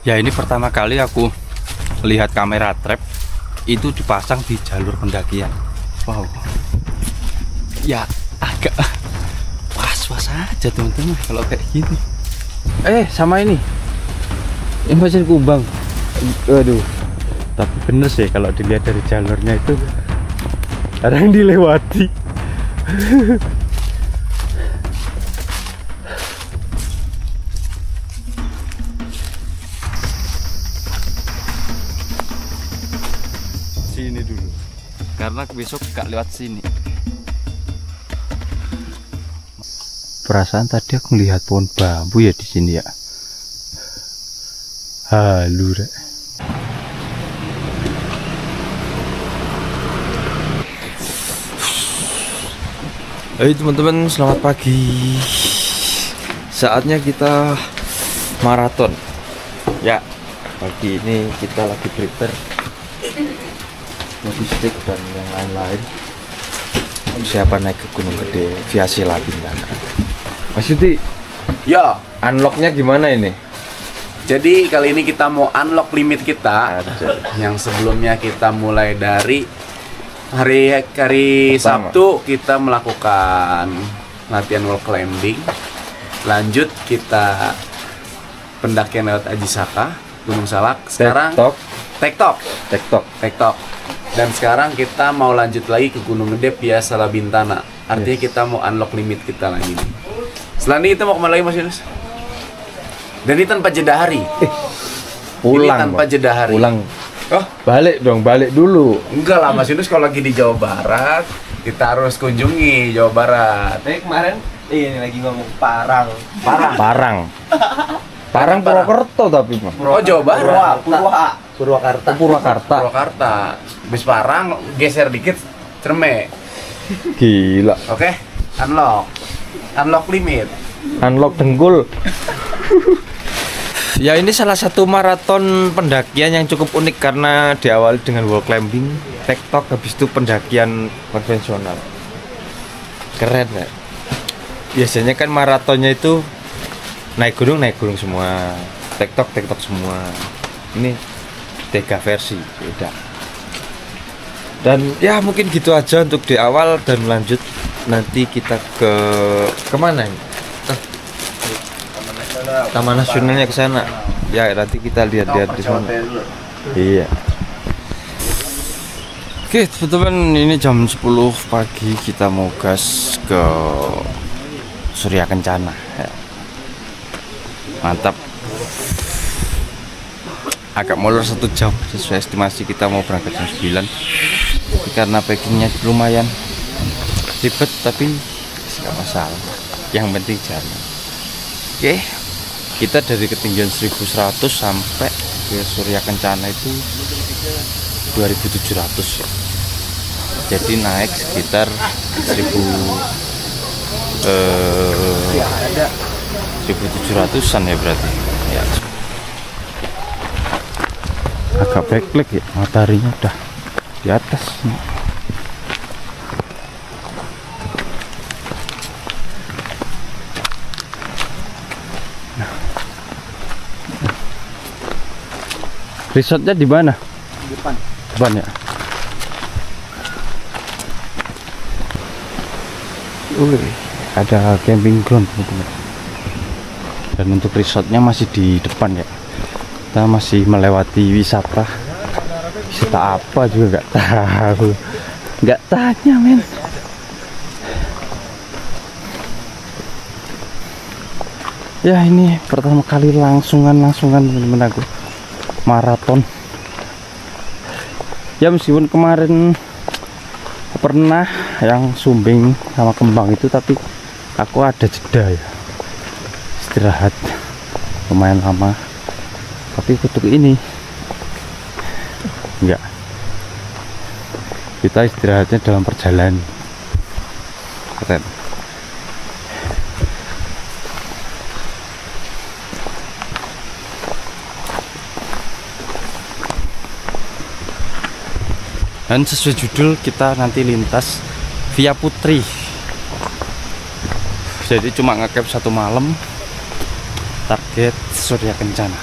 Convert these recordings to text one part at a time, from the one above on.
Ya, ini pertama kali aku lihat kamera trap itu dipasang di jalur pendakian. Wow. Ya agak was-was aja teman-teman kalau kayak gini. Sama ini mesin kumbang. Aduh. Tapi bener sih kalau dilihat dari jalurnya itu ada yang dilewati. Sini dulu karena besok gak lewat sini. Perasaan tadi aku lihat pohon bambu ya di sini ya. Halu rek. Hai teman-teman, selamat pagi. Saatnya kita maraton. Ya, pagi ini kita lagi prepare logistik dan yang lain-lain. Siapa naik ke Gunung Gede via Sila Bintana. Mas Yuti, ya, unlocknya gimana ini? jadi kali ini kita mau unlock limit kita. Yang sebelumnya kita mulai dari hari Sabtu kita melakukan latihan wall climbing. Lanjut kita pendakian lewat Aji Saka, Gunung Salak. Sekarang Tektok. Dan sekarang kita mau lanjut lagi ke Gunung Gede via Sila Bintana. Artinya kita mau unlock limit kita lagi nih. Setelah ini kita mau kemana lagi Mas Yunus? Dan ini tanpa jeda hari. Pulang. Ini tanpa jeda hari. Pulang. Oh, Balik dulu. enggak lah Mas Yunus, kalau lagi di Jawa Barat kita harus kunjungi Jawa Barat. Kemarin ini lagi ngomong Parang. Parang Purwokerto tapi Mas. Oh, Jawa Barat. Purwakarta. Bis Parang geser dikit Cerme. Gila. Oke, unlock limit. Unlock dengkul. Ya, ini salah satu maraton pendakian yang cukup unik karena diawali dengan wall climbing, tektok, habis itu pendakian konvensional. Keren ya. Biasanya kan maratonnya itu naik gunung semua, tektok semua. Ini 3 versi beda. Dan ya mungkin gitu aja untuk di awal, dan lanjut nanti kita kemana ini? Taman Nasionalnya ke sana. Ya, nanti kita lihat-lihat di sana. Iya. Oke, teman-teman, ini jam 10 pagi kita mau gas ke Surya Kencana. Ya. Mantap. Agak molor 1 jam sesuai estimasi kita mau berangkat jam 9. Tapi karena packingnya lumayan ribet, tapi nggak masalah. Yang penting jalan. Oke. Kita dari ketinggian 1100 sampai ke Surya Kencana itu 2700 ya. Jadi naik sekitar 1700-an ya berarti ya. Agak backlight ya, mataharinya udah di atas. Resortnya di mana? Depan ya. Ada camping ground teman-teman. Dan untuk resortnya masih di depan ya. Kita masih melewati wisata apa juga nggak tahu. Nggak tanya men. Ya, ini pertama kali langsungan teman-teman aku maraton. Ya, meskipun kemarin pernah yang Sumbing sama Kembang itu, tapi aku ada jeda ya, istirahat lumayan lama. Tapi untuk ini enggak, kita istirahatnya dalam perjalanan. Keren. Dan sesuai judul, kita nanti lintas via Putri. Jadi cuma ngecamp 1 malam. Target Surya Kencana.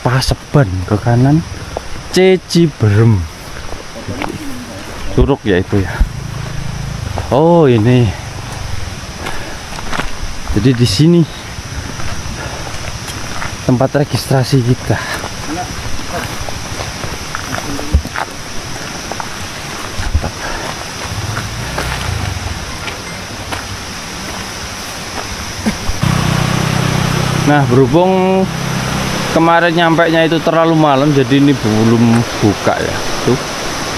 Paseban ke kanan, Ciberem. Curug ya itu ya. Oh ini. Jadi di sini tempat registrasi kita. Nah, berhubung kemarin nyampainya itu terlalu malam, jadi ini belum buka ya. Tuh,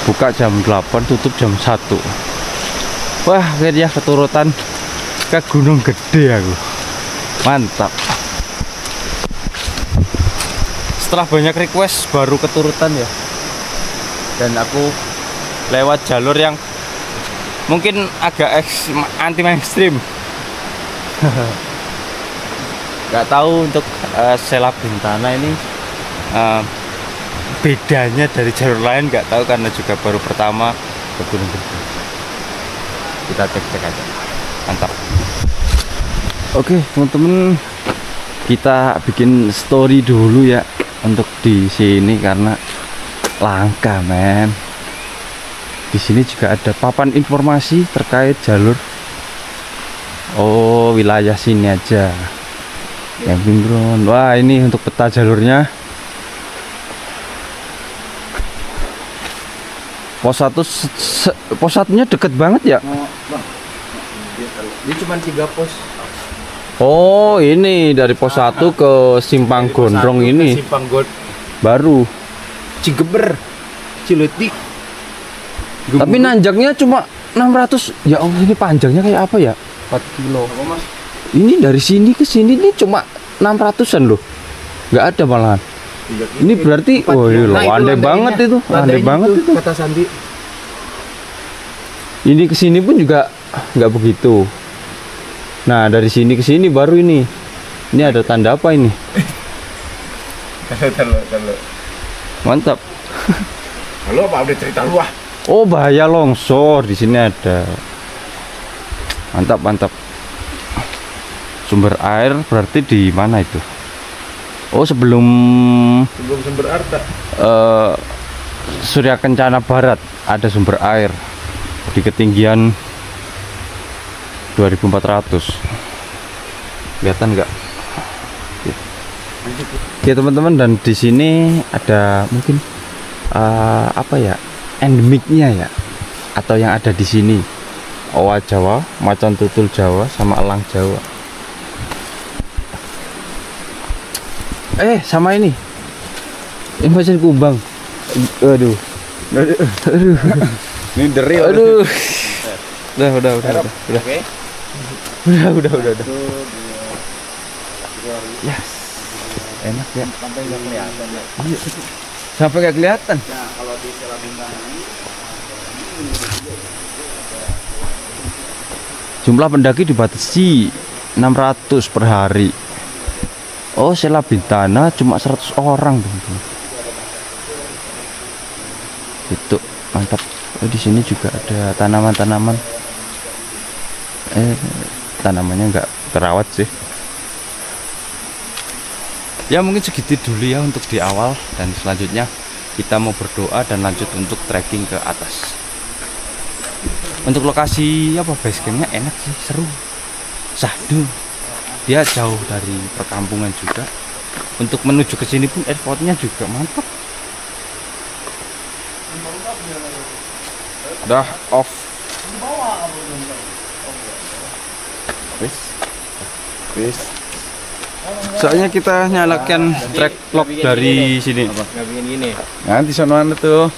buka jam 8, tutup jam 1. Wah, akhirnya keturutan ke Gunung Gede aku. Mantap. Setelah banyak request baru keturutan ya. Dan aku lewat jalur yang mungkin agak anti mainstream. Gak tahu untuk Sela Bintana ini bedanya dari jalur lain, gak tahu karena juga baru pertama ke Gunung Gede. Kita cek aja. Mantap. Oke teman-teman, kita bikin story dulu ya untuk di sini karena langka men. Di sini juga ada papan informasi terkait jalur. Oh, wilayah sini aja. Camping ground. Wah, ini untuk peta jalurnya. Pos 1 pos 1-nya deket banget ya. Ini cuma 3 pos. Oh, ini dari pos 1 ke Simpang Gondrong ini. Simpang God, Baru. Cigeber, Ciletik. Tapi nanjaknya cuma 600. Ya Allah, ini panjangnya kayak apa ya? 4 kilo. Ini dari sini ke sini ini cuma 600-an loh. Nggak ada malahan. Ini berarti oh iya, landai banget itu. Landai banget itu. Kata Sandi. Ini ke sini pun juga nggak begitu. Nah, dari sini ke sini baru ini. Ini ada tanda apa ini? Kalau. Mantap. Halo, apa udah cerita lu ah? Oh, bahaya longsor di sini ada. Mantap, mantap. Sumber air berarti di mana itu? Oh, sebelum sumber air. Surya Kencana Barat ada sumber air di ketinggian 2400. Kelihatan nggak? Oke teman-teman, dan di sini ada mungkin apa ya, endemiknya ya, atau yang ada di sini owa Jawa, macan tutul Jawa, sama elang Jawa. Sama ini macan kumbang. Aduh. Ini deri. Aduh. Udah. Oke. Udah. Yes. Enak ya. Sampai nggak kelihatan ya. Iya. Sampai nggak kelihatan. Nah, kalau di Sela Bintana ini Jumlah pendaki dibatasi 600 per hari. Oh, Sela Bintana cuma 100 orang, teman-teman. Itu mantap. Oh, di sini juga ada tanaman-tanaman. Tanamannya nggak terawat sih. Ya mungkin segitu dulu ya untuk di awal, dan selanjutnya kita mau berdoa dan lanjut untuk trekking ke atas. Untuk lokasi apa, base campnya enak sih, seru, sahdu. Dia jauh dari perkampungan juga. Untuk menuju ke sini pun airportnya juga mantap. Udah off. Wis. Soalnya kita nyalakan track vlog dari sini. nggak bikin gini. Nanti sonoan tuh.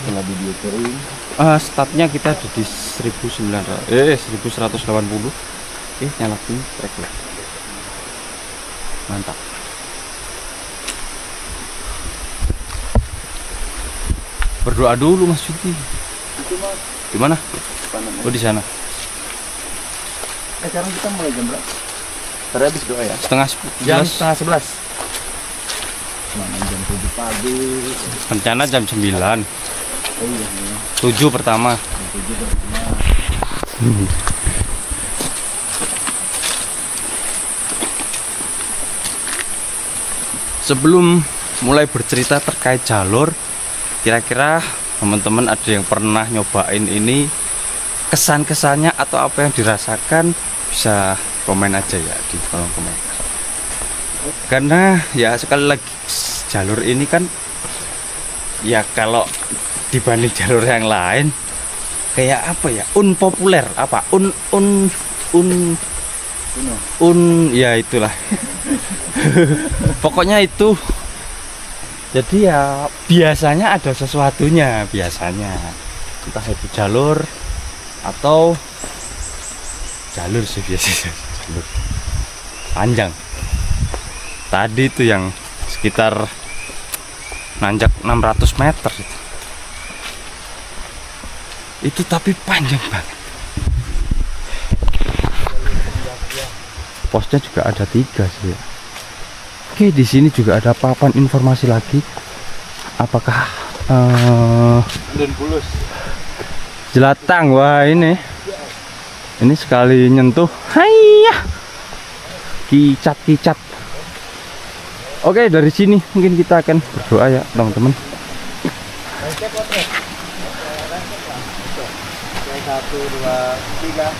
Setelah video touring. Startnya kita ada di 1180. Nyalakin track vlog. Mantap. Berdoa dulu Mas Yudi. Di mana? Oh, di sana. Sekarang kita mulai jam berapa? Tadi habis doa ya? Jam 11. Mana jam 7 pagi. Rencana jam 9. Oh iya. 7 pertama. 7 pertama. sebelum mulai bercerita terkait jalur, kira-kira teman-teman ada yang pernah nyobain ini, kesan-kesannya atau apa yang dirasakan, bisa komen aja ya di kolom komentar. Karena ya sekali lagi jalur ini kan ya kalau dibanding jalur yang lain kayak apa ya, unpopuler, apa ya itulah. Pokoknya itu. Jadi ya biasanya ada sesuatunya, biasanya entah itu jalur atau jalur sih, biasanya jalur panjang. Tadi itu yang sekitar nanjak 600 meter itu tapi panjang banget. Posnya juga ada 3 sih ya. Oke, di sini juga ada papan informasi lagi. Apakah jelatang? Wah, ini sekali nyentuh, hayah, kicat. Oke, dari sini mungkin kita akan berdoa ya, teman-teman. 1, 2, 3.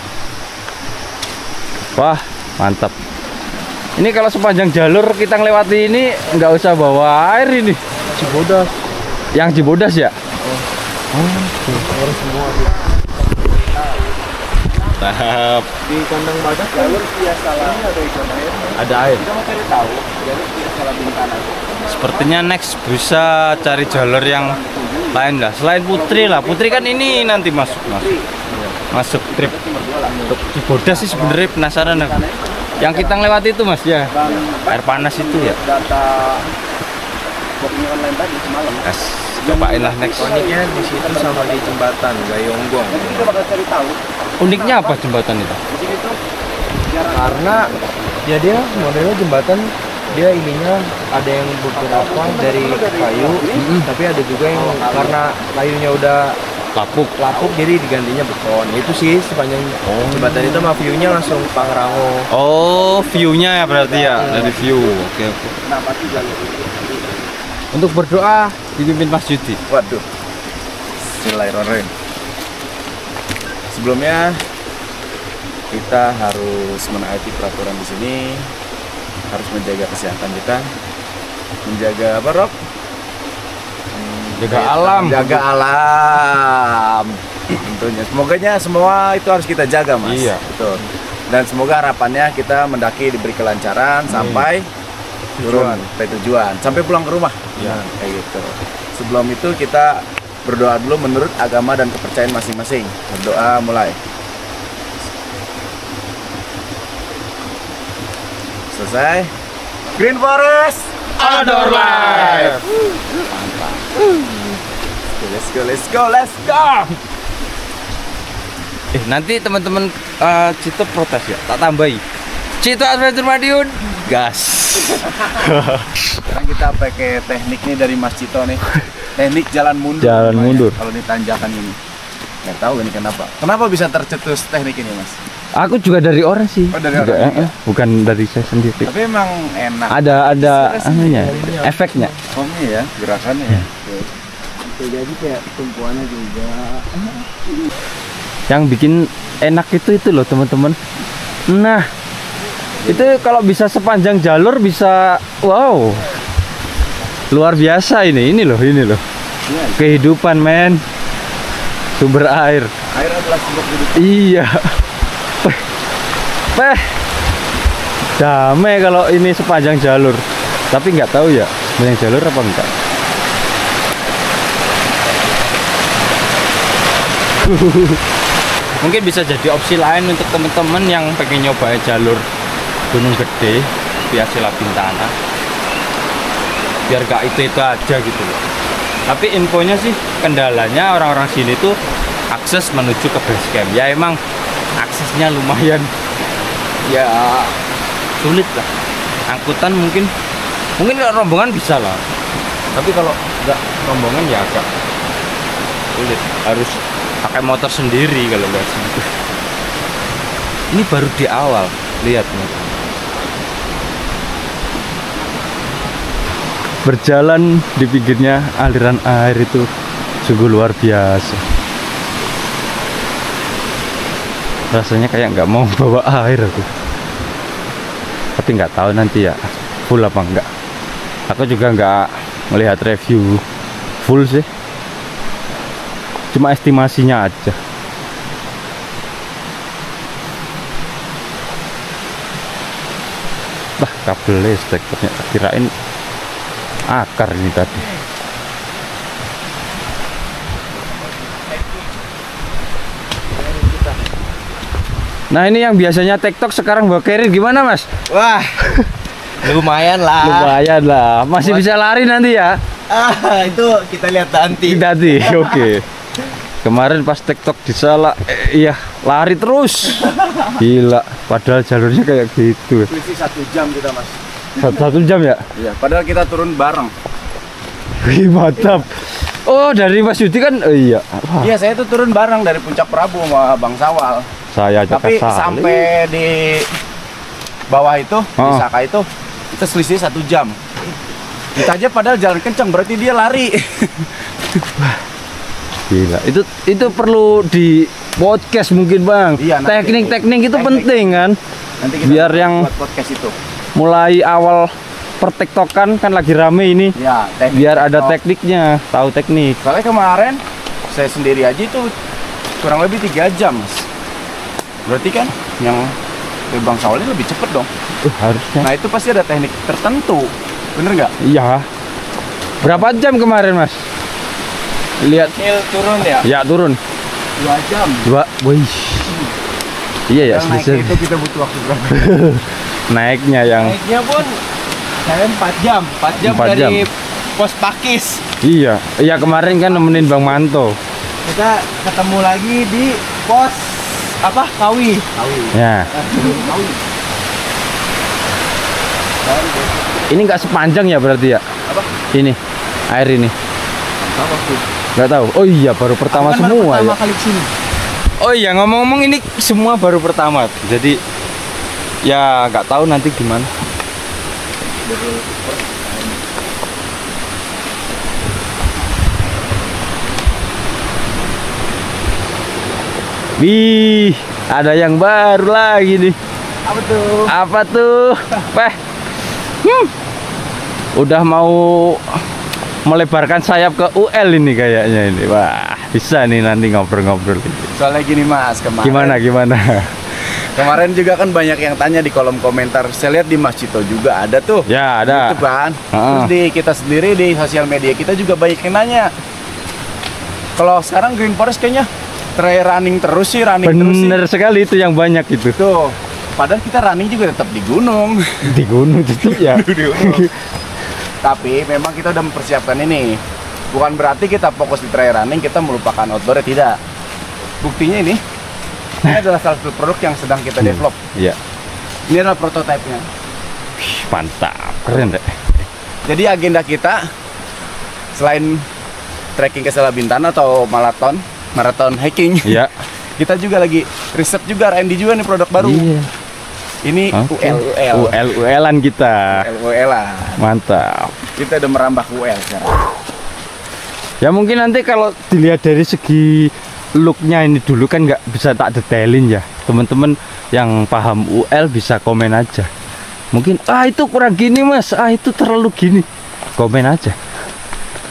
Wah, mantap. Ini kalau sepanjang jalur kita ngelewati ini nggak usah bawa air ini. Cibodas. Yang Cibodas ya? Harus semua Tahap. di kandang badak jalur biasa lah ada ikan air. Ada air. Kita mau cari tahu jalur biasa lah Bintana. Sepertinya next bisa cari jalur yang lain lah. Selain Putri lah. Putri kan ini nanti masuk trip untuk Cibodas sih sebenarnya penasaran aku. Yang kita lewati itu Mas ya, air panas itu ya. Data booking online tadi semalam. Cobain lah next. Uniknya di situ sama di jembatan Gayonggong. Jadi kita bakal cari tahu. Uniknya apa jembatan itu? Di sini tuh karena ya dia modelnya jembatan, dia ininya ada yang beberapa dari kayu, tapi ada juga yang karena kayunya udah lapuk jadi digantinya beton. Itu sih sepanjang jembatan itu mah view-nya langsung Pangrango. Oh, view-nya ya berarti ya, dari view. Oke. Untuk berdoa dipimpin Mas Yudi. Waduh. Bismillahirrahmanirrahim. Sebelumnya kita harus menaati peraturan di sini, harus menjaga kesehatan kita, menjaga apa, Rob? Jaga alam tentunya. Semoganya semua itu harus kita jaga, Mas. Iya, betul. Dan semoga harapannya kita mendaki diberi kelancaran sampai turun sampai tujuan, sampai pulang ke rumah. Iya. Kayak gitu. Sebelum itu kita berdoa dulu menurut agama dan kepercayaan masing-masing. Berdoa mulai. Selesai. Green Forest Outdoor Life. Mantap. Let's go. Nanti teman-teman Cito protes ya, tak tambahi. Cito Adventure Madiun, gas. Sekarang kita pakai teknik nih dari Mas Cito nih. Teknik jalan mundur. Jalan namanya, mundur. Kalau di tanjakan ini. Nggak tahu ini kenapa. Kenapa bisa tercetus teknik ini, Mas? Aku juga dari orang sih. Oh, dari juga, orang juga? bukan dari saya sendiri. Tapi emang enak. Ada anunya, efeknya. Formnya ya, gerakannya ya. Jadi kayak tumpuannya juga. Yang bikin enak itu loh teman-teman. Nah, itu kalau bisa sepanjang jalur bisa, wow, luar biasa ini loh. Iya. Kehidupan men, sumber air. Air adalah sumber hidup. Iya. Damai kalau ini sepanjang jalur. Tapi nggak tahu ya sepanjang jalur apa enggak. Mungkin bisa jadi opsi lain untuk teman-teman yang pengen nyobain jalur Gunung Gede via Sela Bintana, biar gak itu aja gitu loh. Tapi infonya sih kendalanya orang-orang sini tuh akses menuju ke base camp. Ya emang aksesnya lumayan ya sulit lah. Angkutan mungkin kalau rombongan bisa lah, tapi kalau nggak rombongan ya agak sulit, harus pakai motor sendiri kalau lewat sini. Ini baru di awal, lihat nih. berjalan di pinggirnya aliran air itu sungguh luar biasa. Rasanya kayak nggak mau bawa air aku. Tapi nggak tahu nanti ya full apa enggak. Aku juga nggak melihat review full sih. Cuma estimasinya aja. Bah, kabel listrik ternyata, kirain akar ini tadi. Nah ini yang biasanya TikTok sekarang bawa carrier gimana Mas? Wah, lumayan lah. Lumayan lah, masih bisa lari nanti ya? Itu kita lihat nanti. Nanti, oke. Kemarin pas TikTok di Salak, iya lari terus. Gila, padahal jalurnya kayak gitu. Selisih 1 jam kita mas. Satu jam ya? Iya, padahal kita turun bareng. Wih, mantap. Oh, dari Mas Yudi kan? Oh, iya. Wah, Iya, saya tuh turun bareng dari Puncak Prabu sama Bang Sawal. saya aja Tapi kesal. sampai di bawah itu, di Oh. Saka itu selisih 1 jam. Kita aja padahal jalan kencang, berarti dia lari. Gila, itu perlu di podcast mungkin Bang. Iya, nanti. Teknik-teknik itu Teknik. penting kan. Nanti kita Biar yang buat podcast itu. mulai awal pertektokan kan lagi rame ini. Ya, teknik. Biar ada TikTok. tekniknya, tahu teknik. Soalnya kemarin saya sendiri aja itu kurang lebih 3 jam, Mas. Berarti kan yang dari Bang Sawal ini lebih cepet dong. Harusnya. Nah, itu pasti ada teknik tertentu. Bener nggak? Iya. Berapa jam kemarin Mas? Lihat. Hill turun ya? Ya turun. 2 jam. 2. Wih. Iya ya, Yang naik selisih. itu kita butuh waktu berapa? Naiknya yang Naiknya pun saya 4 jam. 4 jam 4 jam. dari pos Pakis. iya. Iya kemarin kan nemenin Bang Manto. Kita ketemu lagi di pos apa? Kawi. Ya. Ini nggak sepanjang ya berarti ya? Apa? Ini air ini. Apa tuh? Nggak tahu. Oh iya baru pertama Aku kan baru semua pertama ya. kali kesini. Oh iya ngomong-ngomong ini semua baru pertama. Jadi ya nggak tahu nanti gimana. Wih, ada yang baru lagi nih. Apa tuh? Apa tuh? Peh. Udah mau melebarkan sayap ke UL ini kayaknya ini. Wah, bisa nih nanti ngobrol-ngobrol. Soalnya gini Mas, kemarin. Gimana? Kemarin juga kan banyak yang tanya di kolom komentar. Saya lihat di Mas Cito juga ada tuh. Ya, ada. Itu kan. Ah. Terus di kita sendiri di sosial media kita juga banyak yang nanya. Kalau sekarang Green Forest kayaknya try running terus sih, Bener sekali itu yang banyak itu. Tuh. Padahal kita running juga tetap di gunung. Di gunung tetap ya. Tapi memang kita udah mempersiapkan ini. Bukan berarti kita fokus di trail running, kita melupakan outdoor, tidak. Buktinya ini adalah salah satu produk yang sedang kita develop. Iya. Ini adalah prototipenya. Wih, mantap, keren deh. Jadi agenda kita selain trekking ke Salabintana atau maraton hiking, Iya. kita juga lagi riset juga R&D juga nih produk baru. Iya. Ini Oke. UL. UL-UL-an kita. UL lah. Mantap. Kita udah merambah ke UL sekarang. Ya mungkin nanti kalau dilihat dari segi looknya ini dulu kan nggak bisa tak detailin ya. Teman-teman yang paham UL bisa komen aja. Mungkin itu kurang gini Mas, itu terlalu gini. Komen aja.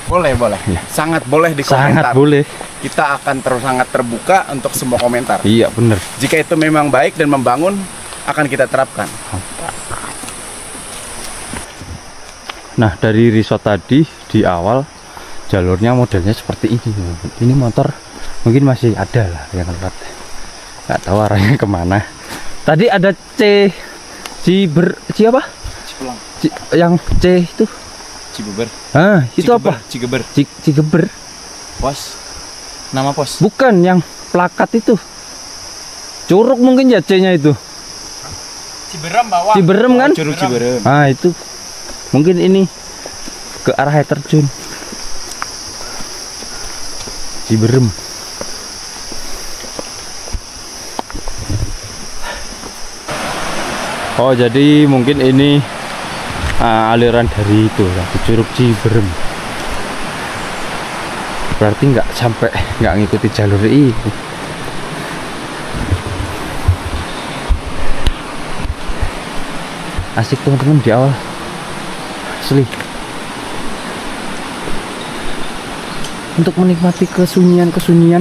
Boleh. Ya. Sangat boleh di Sangat komentar. boleh. Kita akan sangat terbuka untuk semua komentar. Iya bener. Jika itu memang baik dan membangun, akan kita terapkan. Nah dari resort tadi di awal jalurnya modelnya seperti ini. Ini motor mungkin masih ada lah yang lewat. Nggak tahu arahnya kemana. Tadi ada C apa? Cipulang. Yang C itu. Cibeber. Itu apa? Cigeber. Cigeber. Pos. Nama pos. Bukan yang plakat itu. Curug mungkin ya C-nya itu. Ciberem bawah. Ciberem kan? Curug Ciberem. Itu mungkin ini ke arah air terjun. Ciberem. Oh jadi mungkin ini aliran dari itu dari Curug Ciberem. Berarti nggak ngikuti jalur ini. Asik teman-teman di awal, asli. Untuk menikmati kesunyian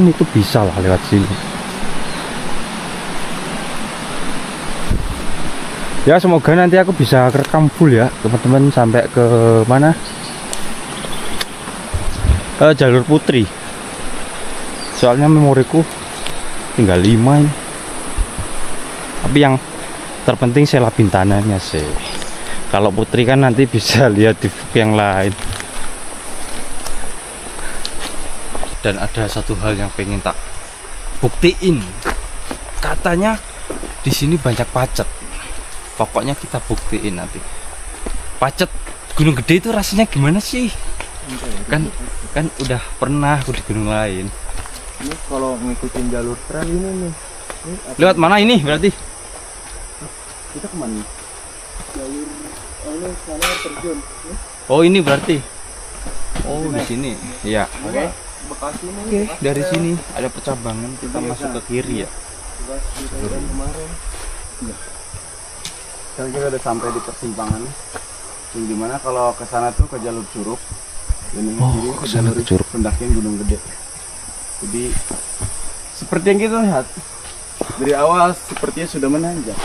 itu bisa lah lewat sini. Ya semoga nanti aku bisa rekam full ya teman-teman sampai ke mana, jalur Putri. Soalnya memoriku tinggal 5 ini. Tapi yang terpenting Sela Bintananya sih. Kalau Putri kan nanti bisa lihat di vlog yang lain. Dan ada satu hal yang pengen tak buktiin. Katanya di sini banyak pacet. Pokoknya kita buktiin nanti. Pacet Gunung Gede itu rasanya gimana sih? Kan udah pernah aku di gunung lain. Ini kalau ngikutin jalur trail ini nih. Lewat mana ini berarti? Kita kemana? Jalur ini sana terjun. Oh ini berarti. Oh di sini. Iya. Oke. Bekasi ini. Oke, dari sini ada percabangan kita masuk ke kiri ya. Kemarin. Sekarang kita udah sampai di persimpangan. Yang dimana kalau ke sana tuh ke jalur Curug. Dan yang kiri ke jalur Curug. pendakian Gunung Gede. Jadi seperti yang kita lihat dari awal sepertinya sudah menanjak.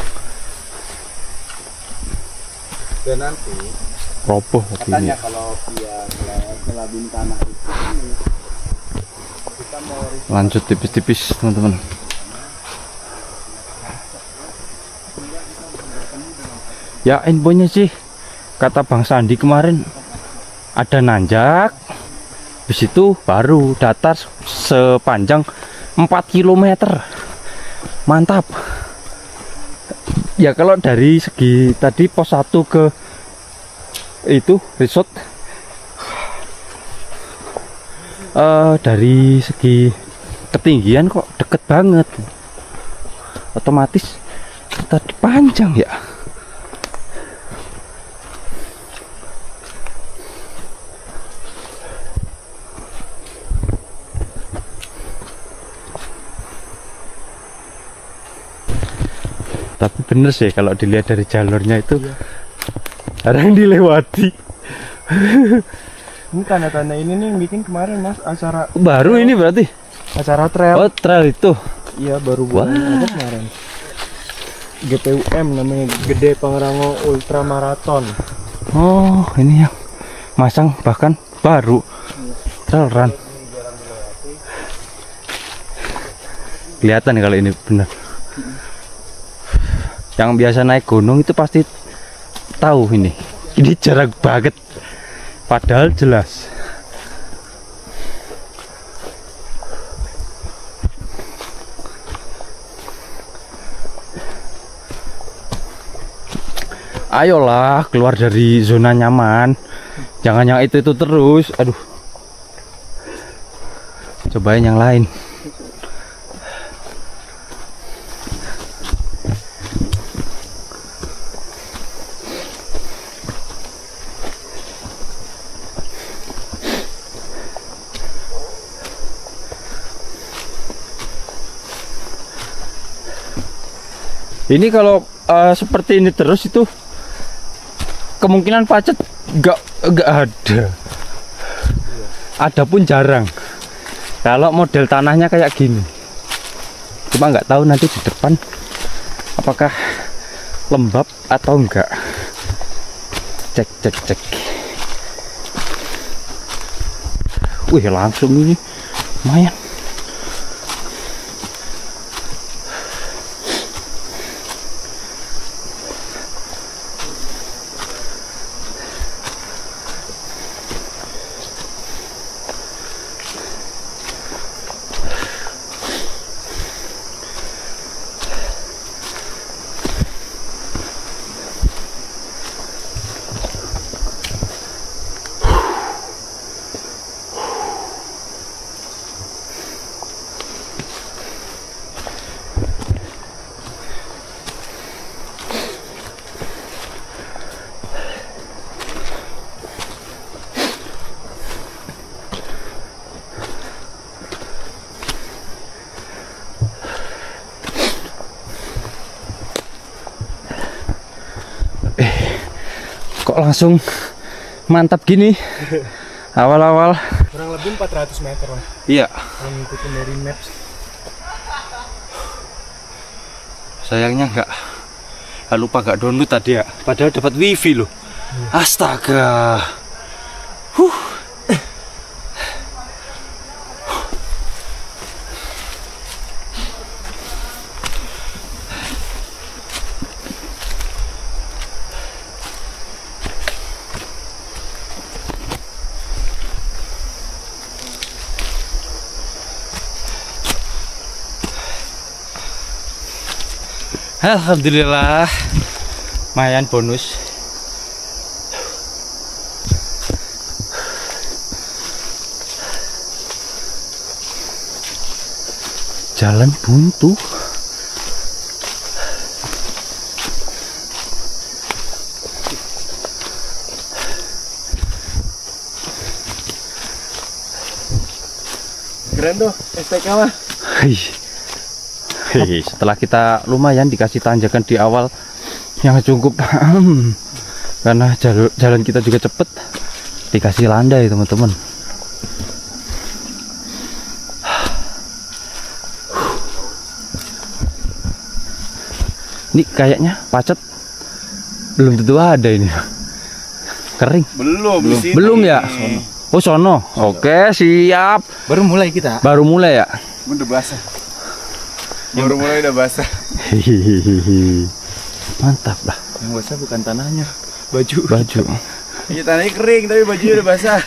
Dan nanti Roboh katanya ini. kalau via Sela Bintana itu kita mau Lanjut tipis-tipis teman-teman. Ya infonya sih kata Bang Sandi kemarin ada nanjak, habis itu baru datar sepanjang 4 km. Mantap. Ya kalau dari segi tadi pos 1 ke itu resort, dari segi ketinggian kok deket banget, otomatis tadi panjang ya. Tapi bener sih kalau dilihat dari jalurnya itu jarang dilewati. Ini tanda-tanda ini nih yang bikin kemarin Mas acara Baru ini berarti. acara trail. Oh trail itu. Iya baru buat apa kemarin. GPUM namanya Gede Pangrango Ultra Marathon. Oh ini yang masang bahkan baru trail run. Kelihatan kalau ini benar. Yang biasa naik gunung itu pasti tahu ini jarak banget padahal jelas. Ayolah keluar dari zona nyaman, jangan yang itu terus. Aduh, cobain yang lain. Ini kalau seperti ini terus itu kemungkinan pacet nggak ada. Ada pun jarang. Kalau model tanahnya kayak gini. Cuma nggak tahu nanti di depan apakah lembab atau enggak. Cek. Wih langsung ini lumayan. kok langsung mantap gini. Awal-awal Kurang lebih 400 meter lah. iya. Kalau ngikutin dari maps. Sayangnya lupa nggak download tadi ya. Padahal dapat wifi loh. Astaga. Alhamdulillah, lumayan bonus. Jalan buntu. Keren tuh STK mah. Setelah kita lumayan dikasih tanjakan di awal yang cukup karena jalan kita juga cepet, dikasih landai teman-teman. Ini kayaknya pacet belum tentu ada ini. Kering belum ya. Oh sono. Oke siap. Baru mulai kita. Baru mulai ya. Udah basah. Baru mulai udah basah. Mantap lah. Yang basah bukan tanahnya, baju. Iya tanahnya kering tapi bajunya udah basah.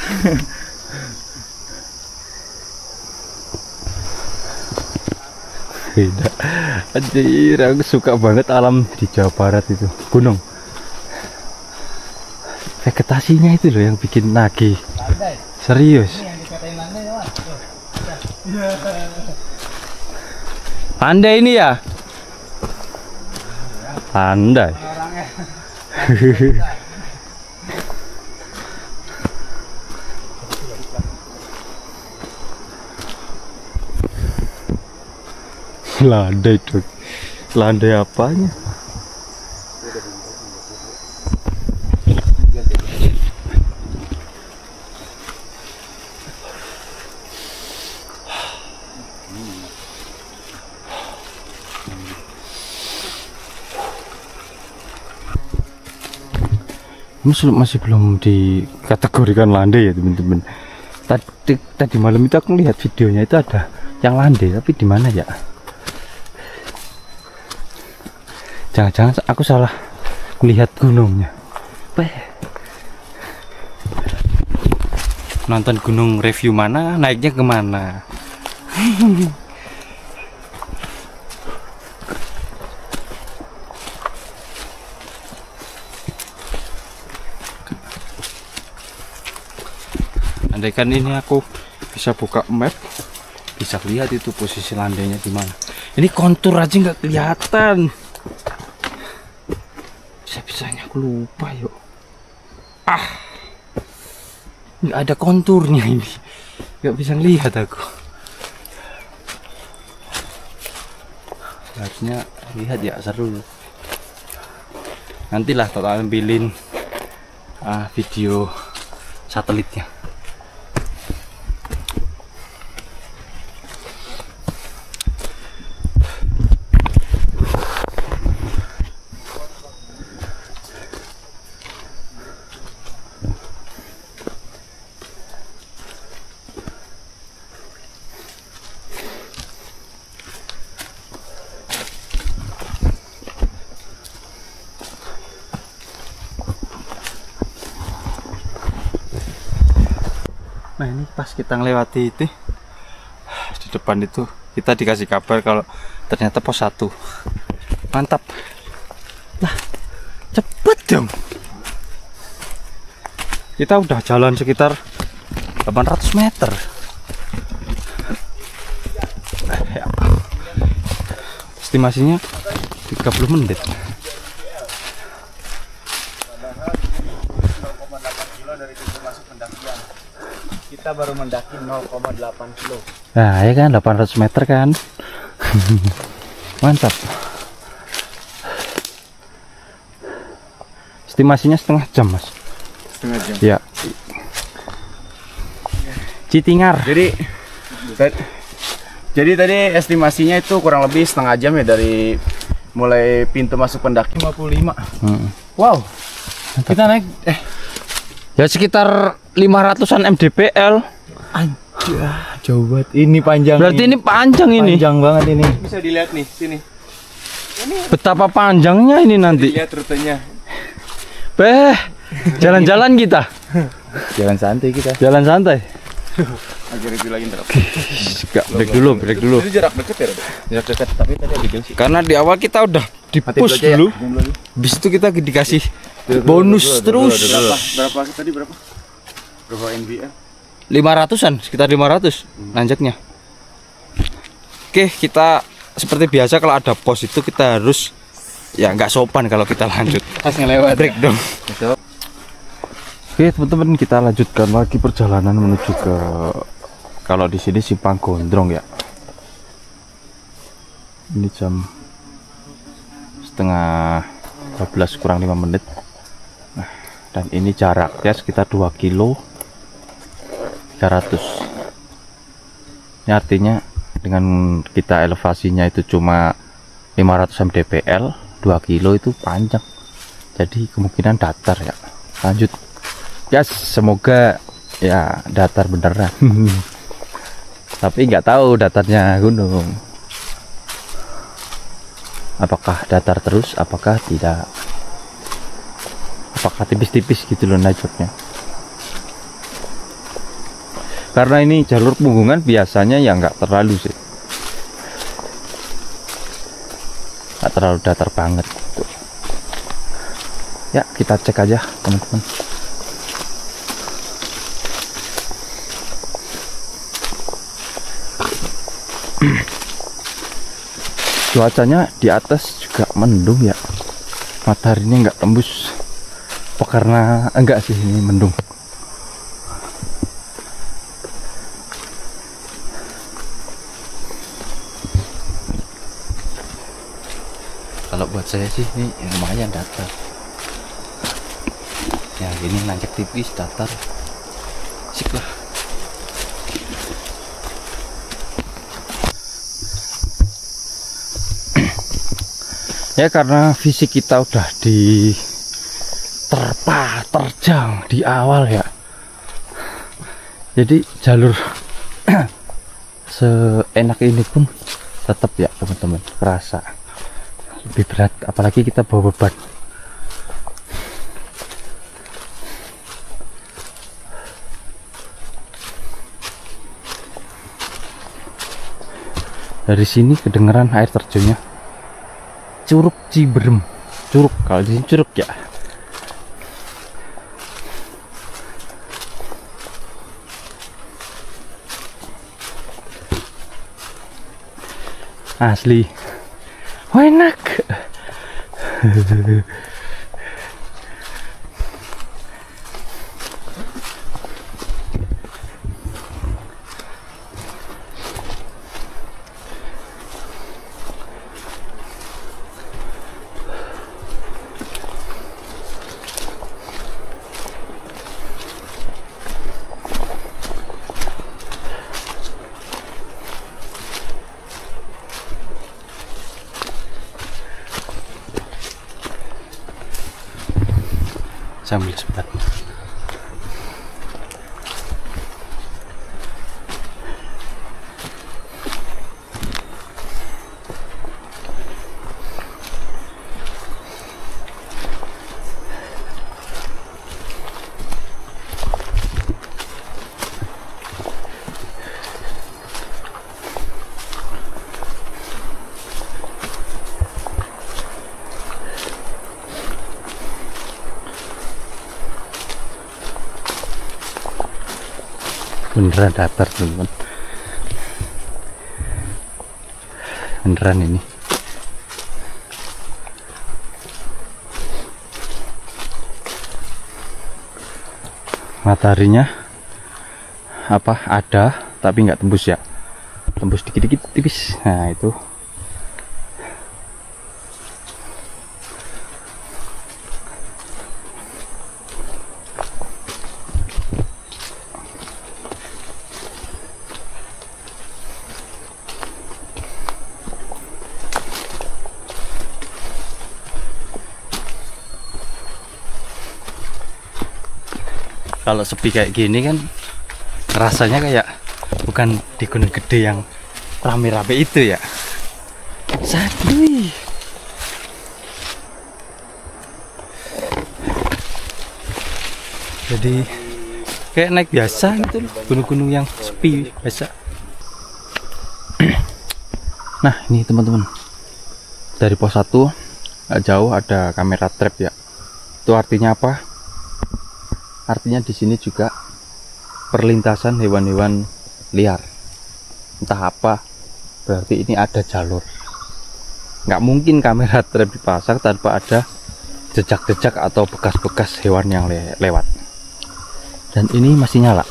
Beda. Anjir, aku suka banget alam di Jawa Barat itu. Gunung. Vegetasinya itu loh yang bikin nagih. Serius. Landai ini ya? Landai. Landai tuh. Landai apanya? Masih belum dikategorikan landai ya teman-teman. Tadi malam itu aku lihat videonya itu ada yang landai, tapi di mana ya? Jangan-jangan aku salah melihat gunungnya. Nonton gunung review mana, naiknya kemana? Andaikan ini aku bisa buka map, bisa lihat itu posisi landainya di mana. Ini kontur aja nggak kelihatan. Bisa-bisanya aku lupa yuk. Nggak ada konturnya ini, nggak bisa lihat aku. Harusnya lihat ya, seru. Nantilah tak ambilin video satelitnya. Nah ini pas kita ngelewati itu di depan itu kita dikasih kabar kalau ternyata pos 1. Mantap lah, cepet dong. Kita udah jalan sekitar 800 meter ya. Estimasinya 30 menit. Kita baru mendaki 0,8 kilo. Nah ya kan 800 meter kan. Mantap. Estimasinya setengah jam mas. setengah jam. Ya. Citingar. Jadi tadi estimasinya itu kurang lebih setengah jam ya dari mulai pintu masuk pendaki 55. Wow. Kita naik Ya sekitar 500-an mdpl. Anjir, jauh banget. Ini panjang. Berarti ini panjang ini. Panjang banget ini. bisa dilihat nih sini. Betapa panjangnya ini nanti. Lihat rutenya. Jalan-jalan kita. Jalan santai kita. Jalan santai. Agak review lagi ntar. Break dulu. Itu jarak dekat ya, Bro? Jarak dekat, tapi tadi ada gengsi. Karena di awal kita udah di-push dulu. Habis itu kita dikasih bonus terus. Berapa tadi berapa? Berapa NBL? 500-an, sekitar 500 nanjaknya. Oke, kita seperti biasa kalau ada pos itu kita harus ya nggak sopan kalau kita lanjut. Pas ngelewat. Break dong. Oke, teman-teman, kita lanjutkan lagi perjalanan menuju ke, kalau di sini Simpang Gondrong ya. Ini jam setengah 12 kurang 5 menit. Nah, dan ini jaraknya sekitar 2 kilo 300. Ini artinya dengan kita elevasinya itu cuma 500 mdpl, 2 kilo itu panjang. Jadi kemungkinan datar ya. Lanjut. Ya, semoga ya datar beneran. Tapi nggak tahu datarnya gunung. Apakah datar terus? Apakah tidak? Apakah tipis-tipis gitu loh nanjaknya? Karena ini jalur punggungan biasanya ya nggak terlalu sih. Nggak terlalu datar banget. Gitu. Ya, kita cek aja teman-teman. Cuacanya di atas juga mendung ya, mataharinya nggak tembus. Apa karena enggak sih ini mendung? Kalau buat saya sih ini lumayan datar. Ya ini nanjak tipis datar, sik lah. Ya karena fisik kita udah terjang di awal ya. Jadi jalur seenak ini pun tetap ya teman-teman kerasa lebih berat, apalagi kita bawa beban. Dari sini kedengeran air terjunnya. Curug Ciberem, curug, kalau di sini curug ya. Asli, enak. Sambil sebentar. Beneran datar teman-teman, beneran ini. Mataharinya apa ada tapi nggak tembus ya, tembus dikit-dikit tipis. Nah itu kalau sepi kayak gini kan rasanya kayak bukan di Gunung Gede yang rame-rame itu ya. Sadui. Jadi kayak naik biasa gitu loh, gunung-gunung yang sepi biasa. Nah ini teman-teman, dari pos 1 gak jauh ada kamera trap ya. Itu artinya apa? Artinya di sini juga perlintasan hewan-hewan liar. Entah apa, berarti ini ada jalur. Nggak mungkin kamera trap dipasang tanpa ada jejak-jejak atau bekas-bekas hewan yang lewat. Dan ini masih nyala.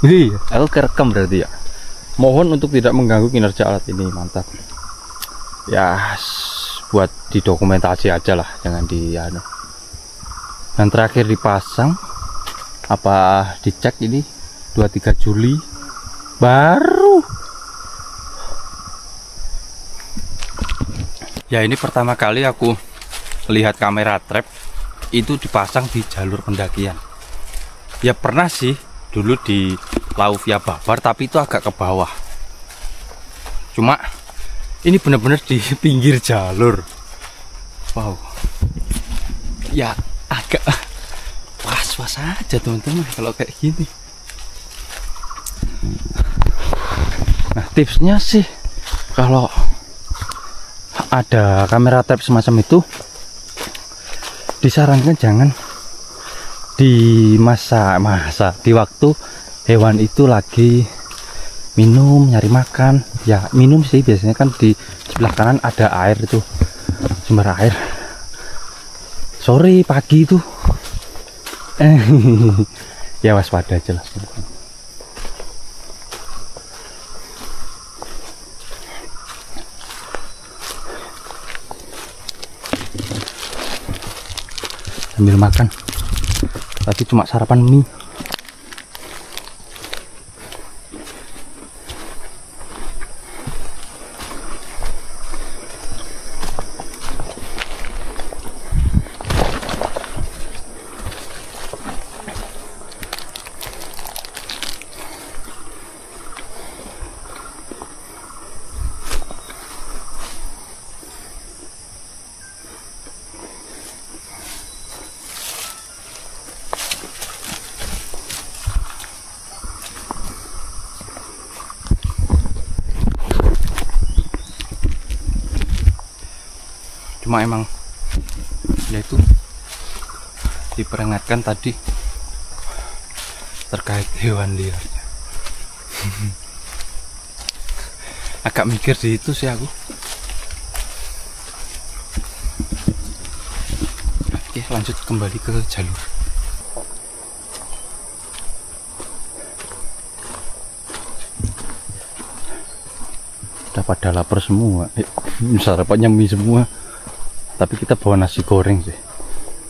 Wih, aku kerekam berarti ya. Mohon untuk tidak mengganggu kinerja alat ini, mantap. Ya, buat didokumentasi aja lah, jangan di anu. Dan terakhir dipasang apa dicek ini 23 Juli baru. Ya ini pertama kali aku lihat kamera trap itu dipasang di jalur pendakian. Ya pernah sih dulu di Lauvia Babar, tapi itu agak ke bawah. Cuma ini benar-benar di pinggir jalur. Wow. Ya agak was-was aja teman-teman kalau kayak gini. Nah tipsnya sih kalau ada kamera trap semacam itu disarankan jangan di masa di waktu hewan itu lagi minum, nyari makan. Ya minum sih, biasanya kan di sebelah kanan ada air itu, sumber air. Sore pagi itu ya waspada aja lah. Sambil makan, tadi cuma sarapan mie. Cuma emang ya itu diperingatkan tadi terkait hewan liarnya. Agak mikir di itu sih aku. Oke, lanjut kembali ke jalur. Udah pada lapar semua. Sarapannya mie semua. Tapi kita bawa nasi goreng sih.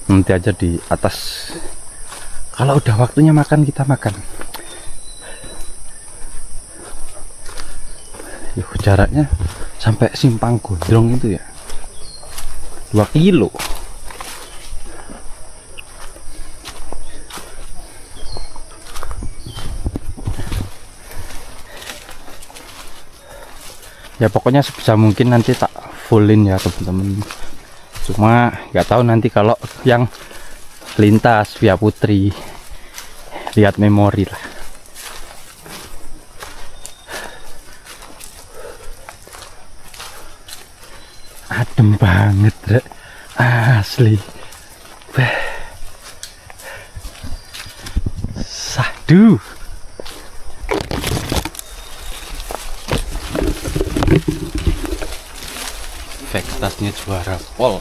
Nanti aja di atas. Kalau udah waktunya makan, kita makan. Yuh, jaraknya sampai Simpang Gondrong itu ya 2 kilo. Ya pokoknya sebisa mungkin nanti tak fullin ya teman-teman. Cuma nggak tahu nanti kalau yang lintas via Putri, lihat memori lah. Adem banget Rek. Asli. Sadu. Vegetasnya juara pol.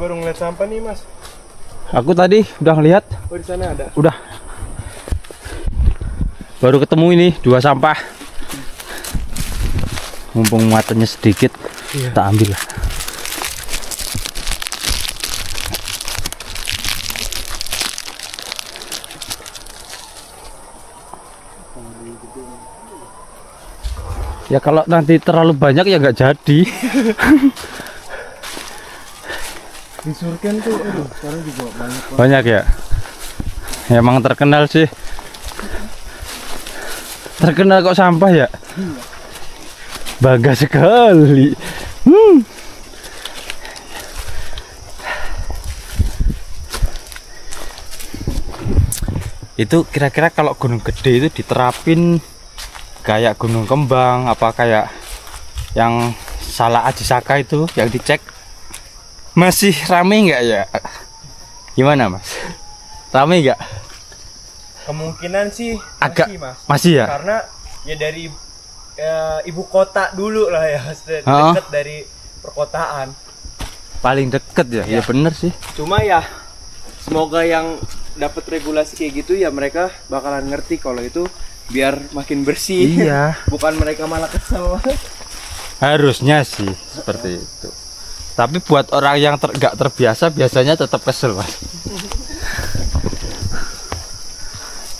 baru ngeliat sampah nih Mas. Aku tadi udah lihat. Oh di sana ada. Udah. Baru ketemu ini 2 sampah. Mumpung muatannya sedikit, kita ambil lah. Ya kalau nanti terlalu banyak ya nggak jadi. Di Surken tuh, sekarang juga banyak. Banyak ya. Ya, emang terkenal sih. Terkenal kok sampah ya. Bangga sekali. Itu kira-kira kalau gunung gede itu diterapin kayak Gunung Kembang apa kayak yang Salah Aji Saka itu yang dicek masih rame nggak ya? Gimana Mas? Rame nggak? Kemungkinan sih Agak masih, Mas. masih ya? Karena ya dari ibu kota dulu lah ya, dekat dari perkotaan. Paling deket ya? Ya bener sih. Cuma ya semoga yang dapat regulasi kayak gitu ya mereka bakalan ngerti kalau itu biar makin bersih. Iya. Bukan mereka malah kesel. Harusnya sih seperti itu. Tapi buat orang yang nggak terbiasa biasanya tetap kesel Mas.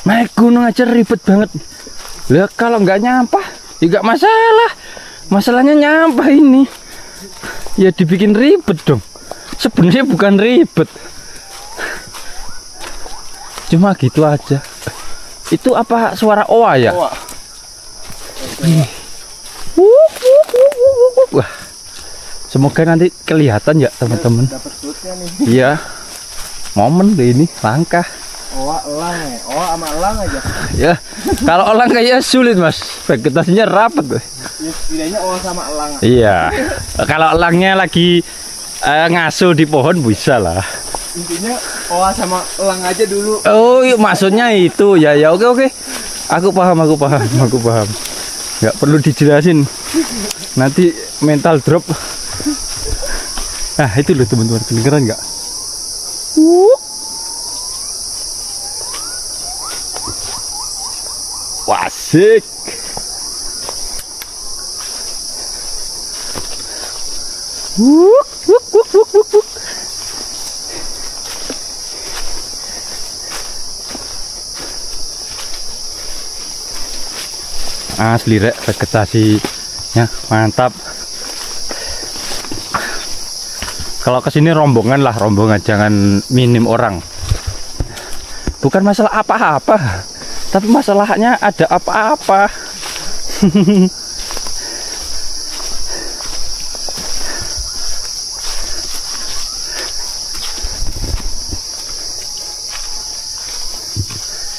Naik gunung aja ribet banget. Lah kalau nggak nyampah ya nggak masalah. Masalahnya nyampah ini. Ya dibikin ribet dong. Sebenarnya bukan ribet. Cuma gitu aja. Itu apa suara oa ya? Oa. Wah. Semoga nanti kelihatan ya teman-teman. Dapat shootnya nih. Iya. Momen deh ini langkah. Oa elang ya. Oa sama elang aja. Ya. Kalau elang kayaknya sulit Mas. Vegetasinya rapat tuh. Ya, setidaknya oa sama elang. Iya. Kalau elangnya lagi ngasuh di pohon bisa lah. Intinya oa sama elang aja dulu. Oh, iya, maksudnya itu ya ya oke. Aku paham. Nggak perlu dijelasin. Nanti mental drop. Nah itu loh teman-teman, kedengeran nggak? Wasik. Asli rek, vegetasinya mantap. Kalau kesini rombongan lah, jangan minim orang. Bukan masalah apa-apa, tapi masalahnya ada apa-apa.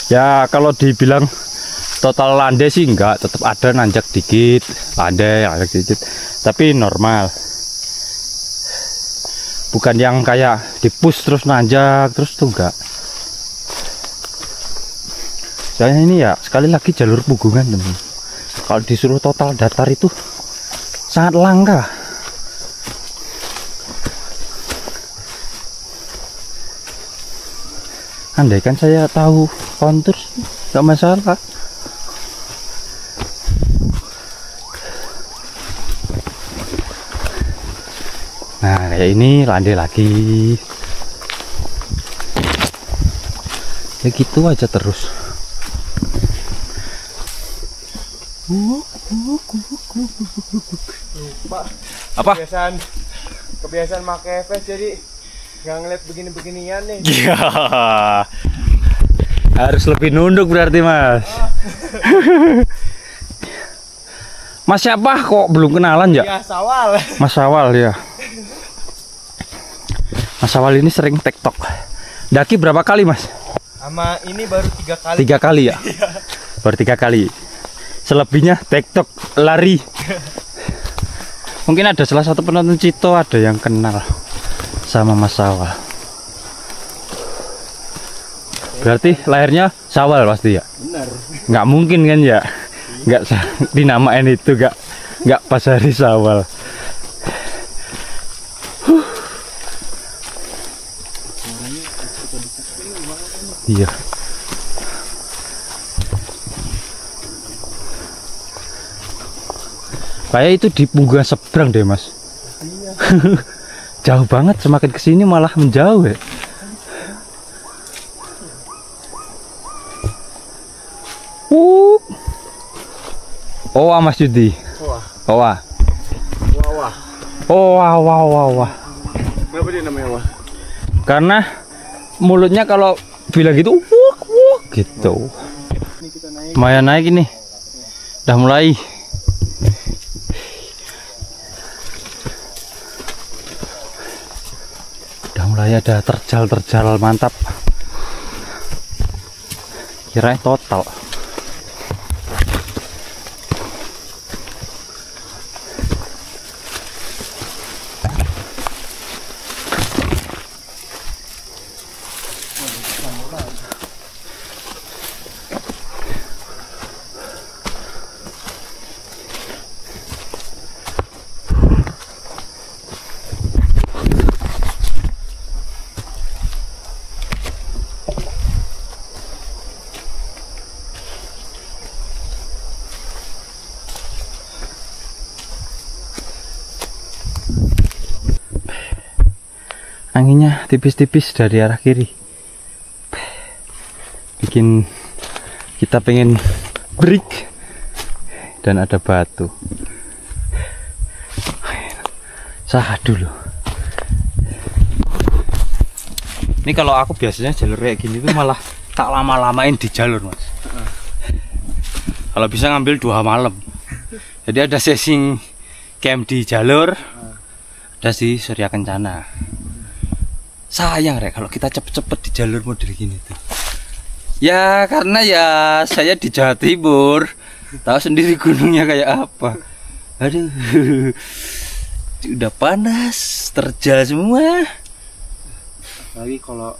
Ya kalau dibilang total landai sih enggak, tetap ada nanjak dikit, landai dikit, tapi normal. Bukan yang kayak dipush terus nanjak terus tuh enggak. Soalnya ini ya sekali lagi jalur pugungan teman. Kalau disuruh total datar itu sangat langka. Andaikan saya tahu kontur nggak masalah. Nah kayak ini landai lagi. Ya gitu aja terus. Pak, Apa? Kebiasaan pakai vest jadi nggak ngeliat begini-beginian nih. Ya harus lebih nunduk berarti Mas. Mas siapa kok belum kenalan ya? Ya Sawal. Mas Sawal ya. Mas Sawal ini sering TikTok. Daki berapa kali Mas? Sama ini baru 3 kali. 3 kali ya? Baru 3 kali. Selebihnya TikTok lari. Mungkin ada salah satu penonton Cito ada yang kenal sama Mas Sawal. Berarti lahirnya Sawal pasti ya? Benar. Nggak mungkin kan ya? Nggak dinamain itu nggak pas hari Sawal. Iya. Kayak itu di Punggah seberang deh mas. Jauh banget, semakin kesini malah menjauh ya. Oh Mas Yudi. Wah. Wah. Kenapa dia namanya wah? Karena mulutnya kalau bilang gitu, wuk gitu. Lumayan naik ini. Udah mulai. Ada terjal mantap. Kirain total. Anginnya tipis-tipis dari arah kiri, bikin kita pengen break. Dan ada batu. Sah dulu. Ini kalau aku biasanya jalur kayak gini tuh malah tak lama-lamain di jalur mas. Kalau bisa ngambil 2 malam. Jadi ada sesi camp di jalur, ada di Surya Kencana. Sayang Rek kalau kita cepet-cepet di jalur model gini tuh. Ya karena ya saya di Jawa Timur, tahu sendiri gunungnya kayak apa. Aduh, udah panas, terjal semua. Lagi kalau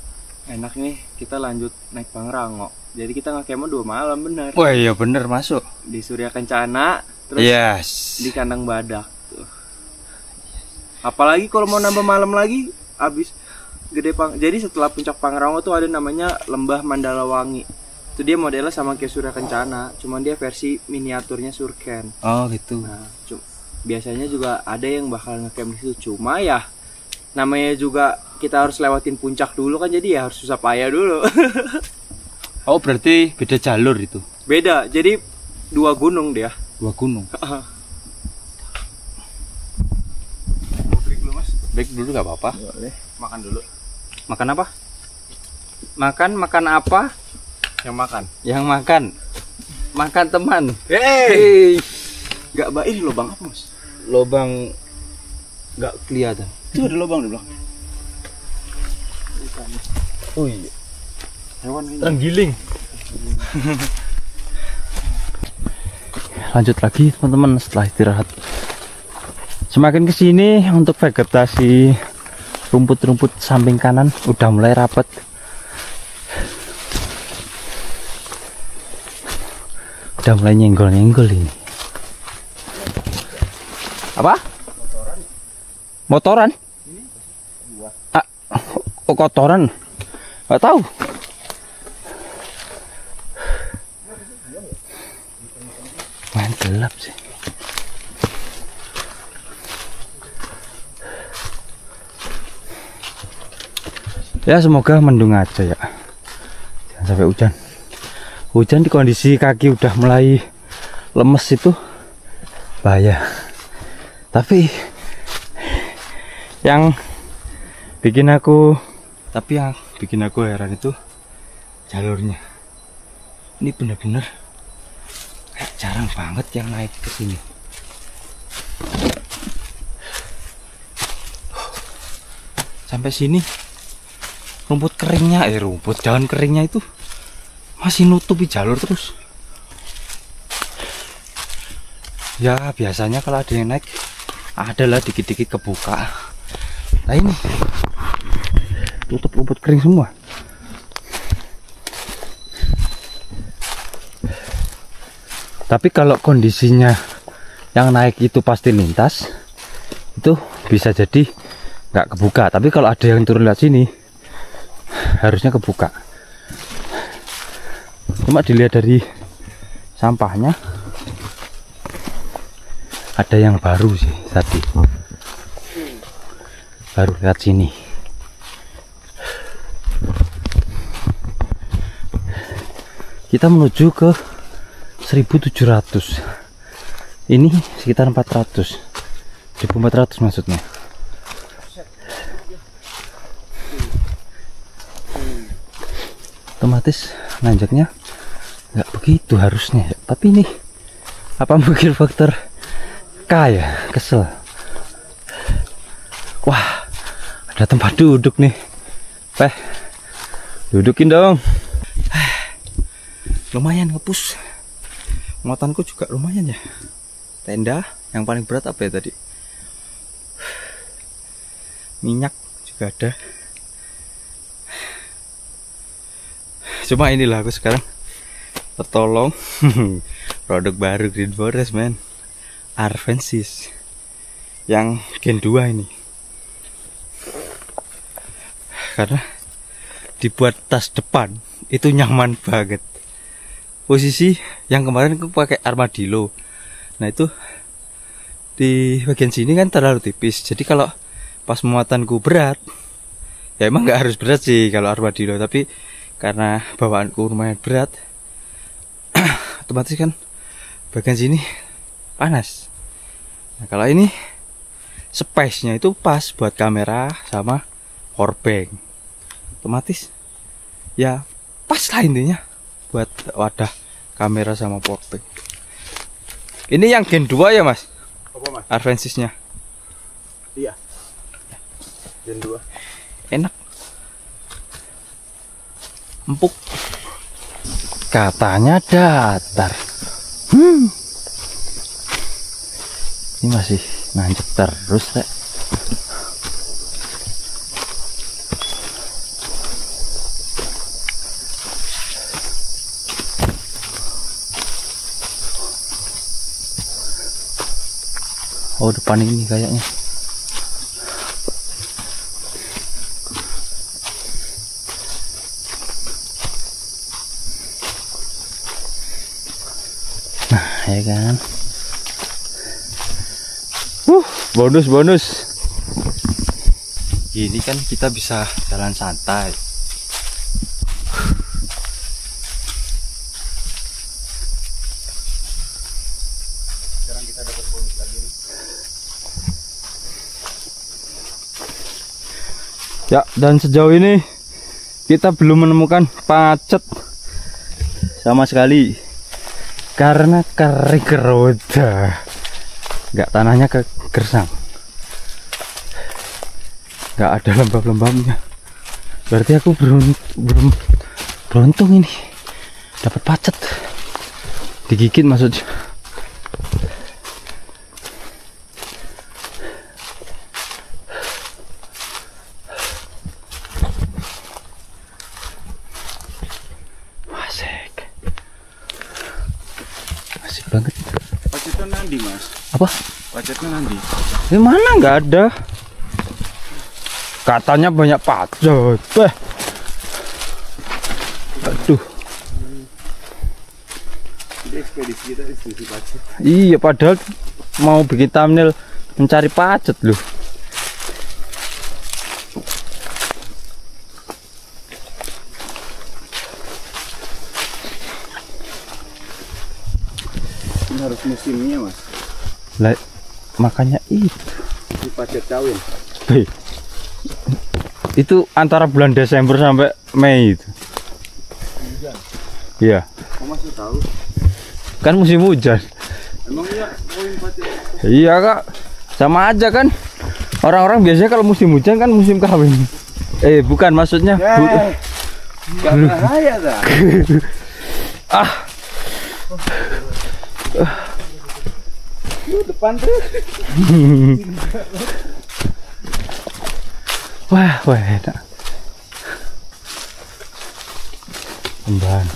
enak nih kita lanjut naik Pangrango. Jadi kita ngakemnya 2 malam bener. Wah iya bener masuk. Di Surya Kencana, terus di Kandang Badak tuh. Apalagi kalau mau nambah malam lagi, abis jadi setelah puncak Pangrango tuh ada namanya Lembah Mandalawangi. Itu dia modelnya sama kayak Surya Kencana, cuman dia versi miniaturnya Surken. Oh gitu. Nah, biasanya juga ada yang bakal ngecamp di situ. Cuma ya namanya juga kita harus lewatin puncak dulu kan, jadi ya harus susah payah dulu. Oh berarti beda jalur itu? Beda, jadi 2 gunung dia. 2 gunung. Break dulu mas. Break dulu nggak apa-apa. Boleh. Makan dulu. Makan apa? Makan apa? Yang makan. Yang makan. Makan teman. Hey. Gak baik lubang apa mas? Lubang nggak kelihatan. Itu ada lubang di belakang. Oh iya. Hewan ini. Terenggiling. Lanjut lagi teman-teman setelah istirahat. Semakin kesini untuk vegetasi rumput-rumput samping kanan udah mulai rapat. Udah mulai nyenggol-nyenggol ini. Apa? Motoran? Oh kotoran? Gak tahu. Main gelap sih. Ya semoga mendung aja ya, jangan sampai hujan. Hujan di kondisi kaki udah mulai lemes itu bahaya. Tapi yang bikin aku heran itu jalurnya. Ini bener-bener kayak jarang banget yang naik ke sini. Sampai sini rumput keringnya, daun keringnya itu masih nutupi jalur terus. Ya biasanya kalau ada yang naik adalah dikit-dikit kebuka. Nah ini tutup rumput kering semua. Tapi kalau kondisinya yang naik itu pasti lintas, itu bisa jadi nggak kebuka. Tapi kalau ada yang turun lewat sini harusnya kebuka. Cuma dilihat dari sampahnya ada yang baru sih tadi. Baru lihat sini. Kita menuju ke 1700. Ini sekitar 400. 1400 maksudnya. Otomatis nanjaknya nggak begitu harusnya, tapi ini apa mungkin faktor K ya, kesel. Wah, ada tempat duduk nih. Dudukin dong. Lumayan ngepus. Muatanku juga lumayan ya. Tenda yang paling berat apa ya tadi? Minyak juga ada. Cuma inilah aku sekarang tertolong. Produk baru Green Forest, man. Arvensis yang Gen 2 ini. Karena dibuat tas depan itu nyaman banget. Posisi yang kemarin aku pakai Armadillo. Nah itu di bagian sini kan terlalu tipis. Jadi kalau pas muatanku berat, ya emang nggak harus berat sih kalau Armadillo. Tapi karena bawaanku lumayan berat, otomatis kan bagian sini panas. Nah kalau ini space-nya itu pas buat kamera sama powerbank. Otomatis ya pas lah intinya buat wadah kamera sama powerbank. Ini yang Gen 2 ya mas? Apa mas? Arvensisnya. Iya. Gen 2. Enak. Empuk. Katanya datar. Ini masih nanjak terus rek. Oh depan ini kayaknya. Nah ya kan. Bonus. Ini kan kita bisa jalan santai. Sekarang kita dapat bonus lagi nih. Ya, dan sejauh ini kita belum menemukan pacet sama sekali karena kering keroda. Nggak, tanahnya gersang, nggak ada lembab-lembabnya. Berarti aku belum beruntung ini dapat pacet, digigit maksudnya. Asik banget. Pacetnya nanti mas. Apa? Pacetnya nanti. Di mana nggak ada? Katanya banyak pacet. Aduh. Jadi ekspedisi kita ekspedisi pacet. Iya, padahal mau bikin thumbnail mencari pacet loh. Ini harus musimnya mas. Lah, makanya itu. Di pacet kawin. Hei. Itu antara bulan Desember sampai Mei itu. Iya. Kok masih tahu? Kan musim hujan. Emang iya kawin pacet? Iya kak, sama aja kan. Orang-orang biasanya kalau musim hujan kan musim kawin. Bukan maksudnya. Gak bahaya dah. Depan tuh. Wah, enak. Kembang.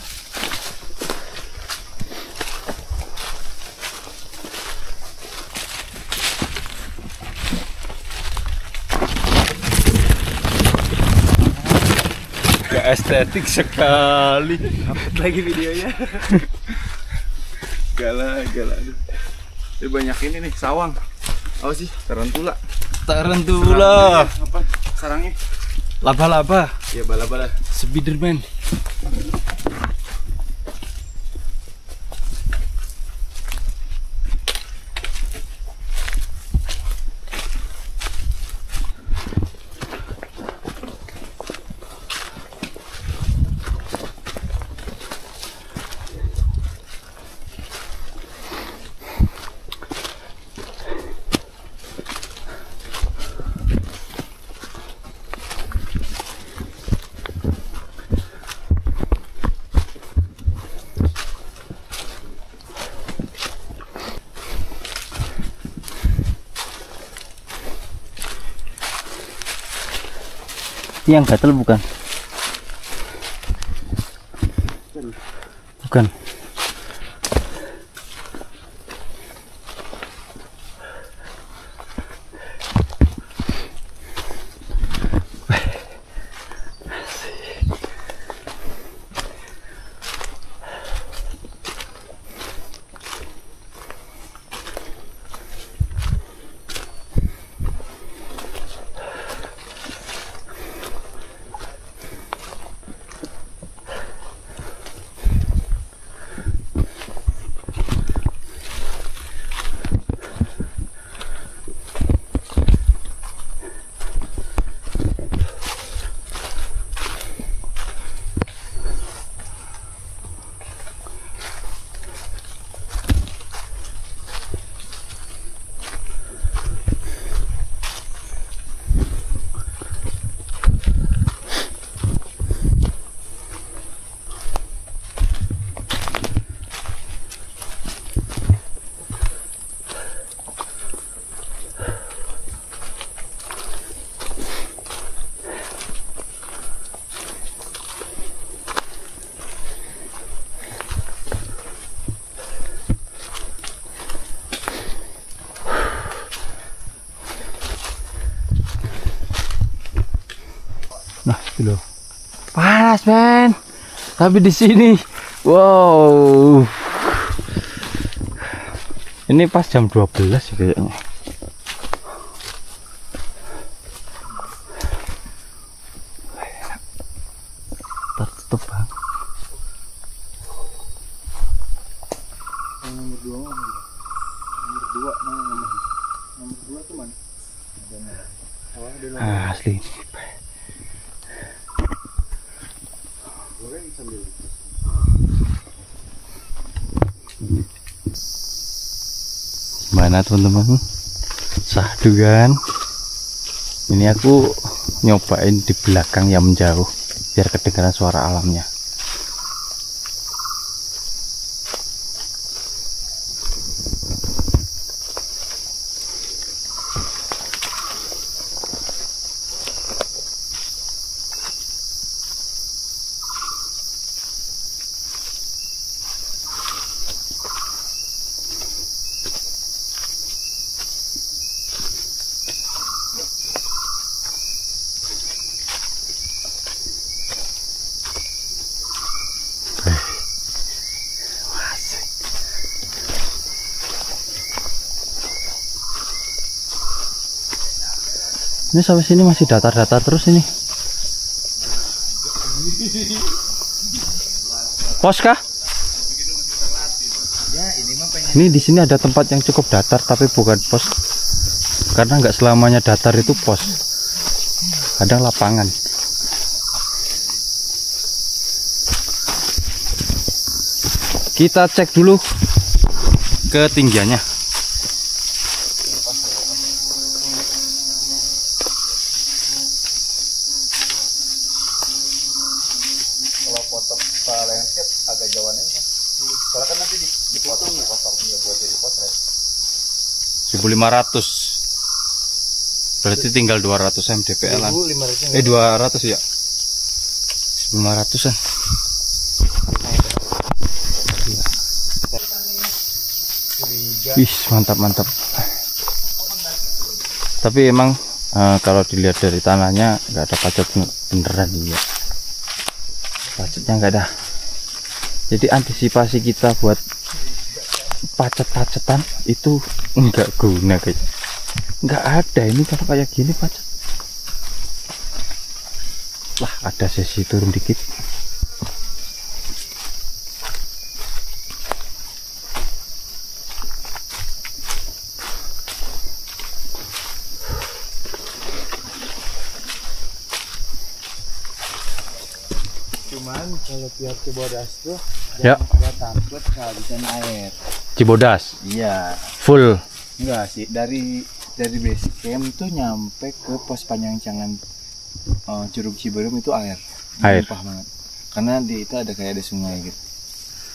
estetik sekali. Upload lagi videonya. Gala. Ini banyak ini nih sawang. Apa sih? Tarantula. Apa? Sarangnya? Laba-laba. Ya bala-bala. Spiderman. Yang gatel bukan? Bukan. Nah, itu loh. Panas, men. Tapi di sini, wow. Ini pas jam 12 ya kayaknya. Tertutup banget. Nomor 2 tuh mana? Asli. Gimana teman-teman? Sahdu kan? Ini aku nyobain di belakang yang menjauh biar kedengaran suara alamnya. Ini sampai sini masih datar-datar terus ini. Pos kah? Ini di sini ada tempat yang cukup datar tapi bukan pos. Karena nggak selamanya datar itu pos. Kadang lapangan. Kita cek dulu ketinggiannya. Kalau foto landscape agak jauhannya kan. Soalnya kan nanti dipotong ya potongnya buat jadi potret. 1.500. Berarti tinggal 200 mdpl-an. 200 ya. 1.500-an. Wih, mantap. Tapi emang kalau dilihat dari tanahnya nggak ada pacot beneran ya. pacetnya nggak ada. Jadi antisipasi kita buat pacet-pacetan itu nggak guna guys. Nggak ada ini kalau kayak gini pacet. Lah ada sesi turun dikit. Cuman kalau pihak Cibodas tuh Ya. nggak takut kehabisan air. Cibodas Iya, full. enggak sih, dari base camp tuh nyampe ke pos Panjangcangan Curug Ciberem itu air. Air. Limpah banget. Karena di itu ada kayak ada sungai gitu.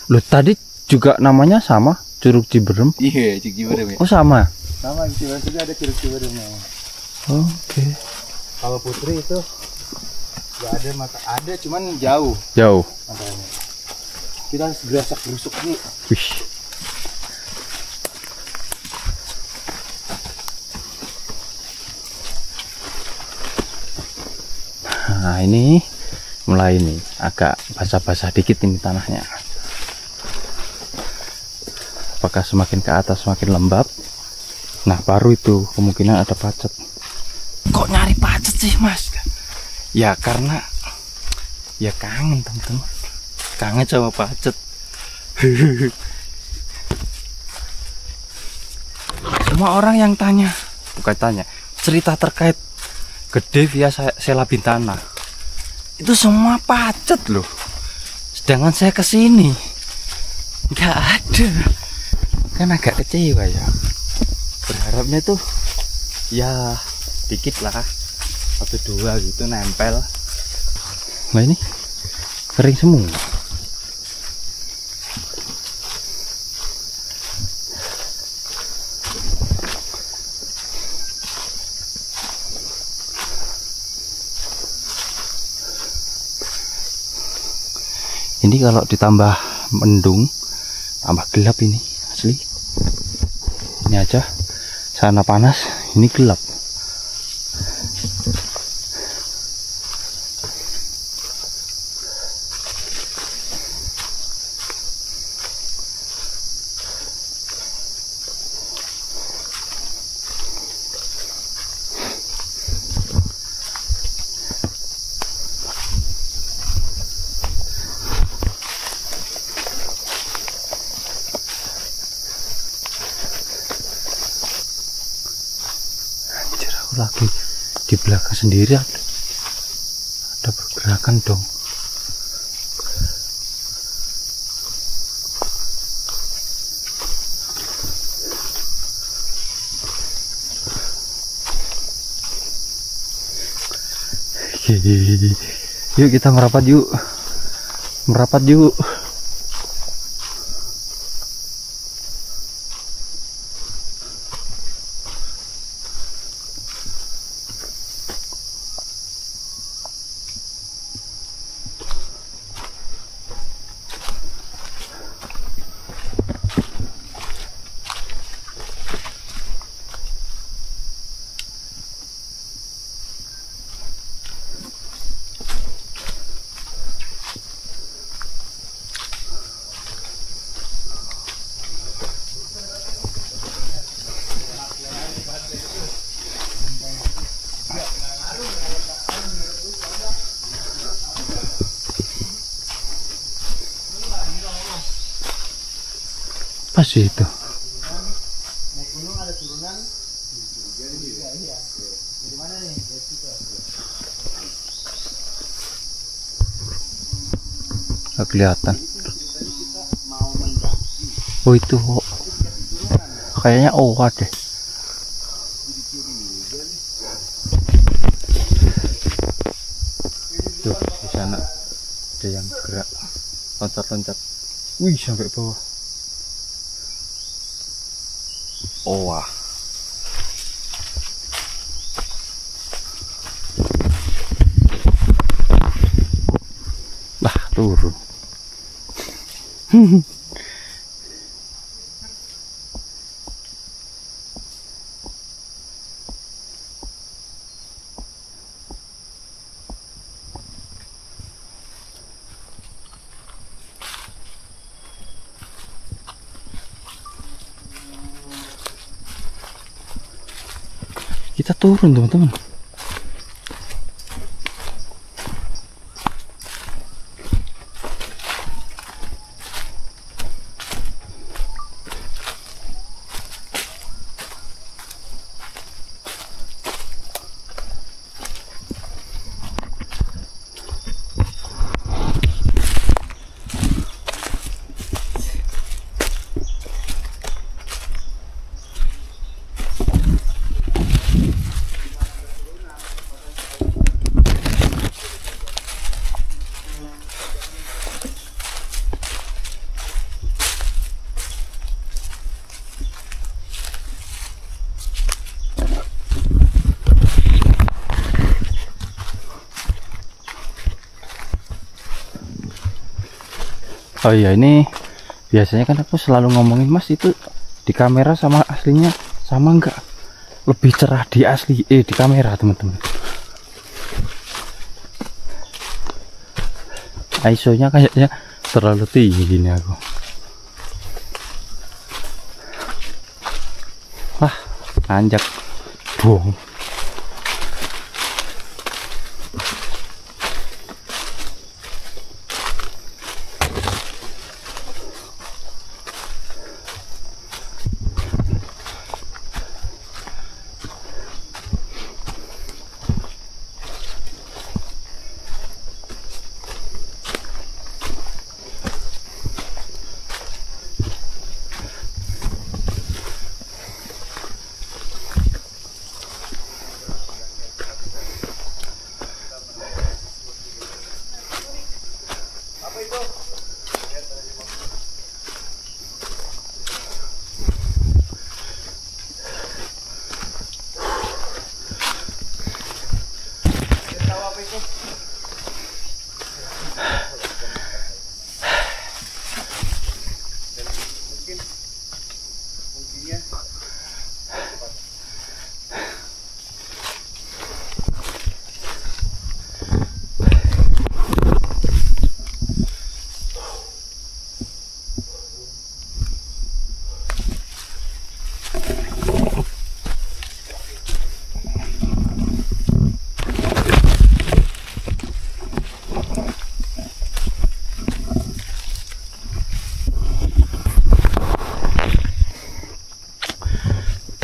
Loh tadi juga namanya sama, Curug Ciberem. Iya, Curug Ciberem ya. Oh sama. Sama di Cibodas juga ada Curug Ciberem ya. Oke. Kalau Putri itu nggak ada mata, ada cuman jauh Jauh. matanya. Kita harus gerasak gerusuk nih. Wih. Nah ini mulai nih agak basah-basah dikit ini tanahnya. Apakah semakin ke atas semakin lembab? Nah baru itu kemungkinan ada pacet. Kok nyari pacet sih mas? Ya karena ya kangen teman-teman. Kangen sama pacet. Semua orang yang tanya, bukan tanya, cerita terkait Gede via Sela Bintana itu semua pacet loh. Sedangkan saya kesini nggak ada, kan agak kecewa ya. Berharapnya tuh ya dikit lah, 1-2 gitu nempel. Nah ini kering semua. Ini kalau ditambah mendung, tambah gelap ini asli. Ini aja sana panas, ini gelap. Lagi di belakang sendiri ada pergerakan dong. Yuk kita merapat yuk, merapat yuk. Pas itu. Nggak kelihatan. Oh itu kayaknya owa deh. Tuh di sana ada yang gerak loncat-loncat. Wih sampai bawah. Owa. Lah turun. Kita turun teman-teman. Oh iya, ini biasanya kan aku selalu ngomongin Mas, itu di kamera sama aslinya sama enggak? Lebih cerah di asli di kamera teman-teman. ISO-nya kayaknya terlalu tinggi ini aku. Wah, nanjak dong.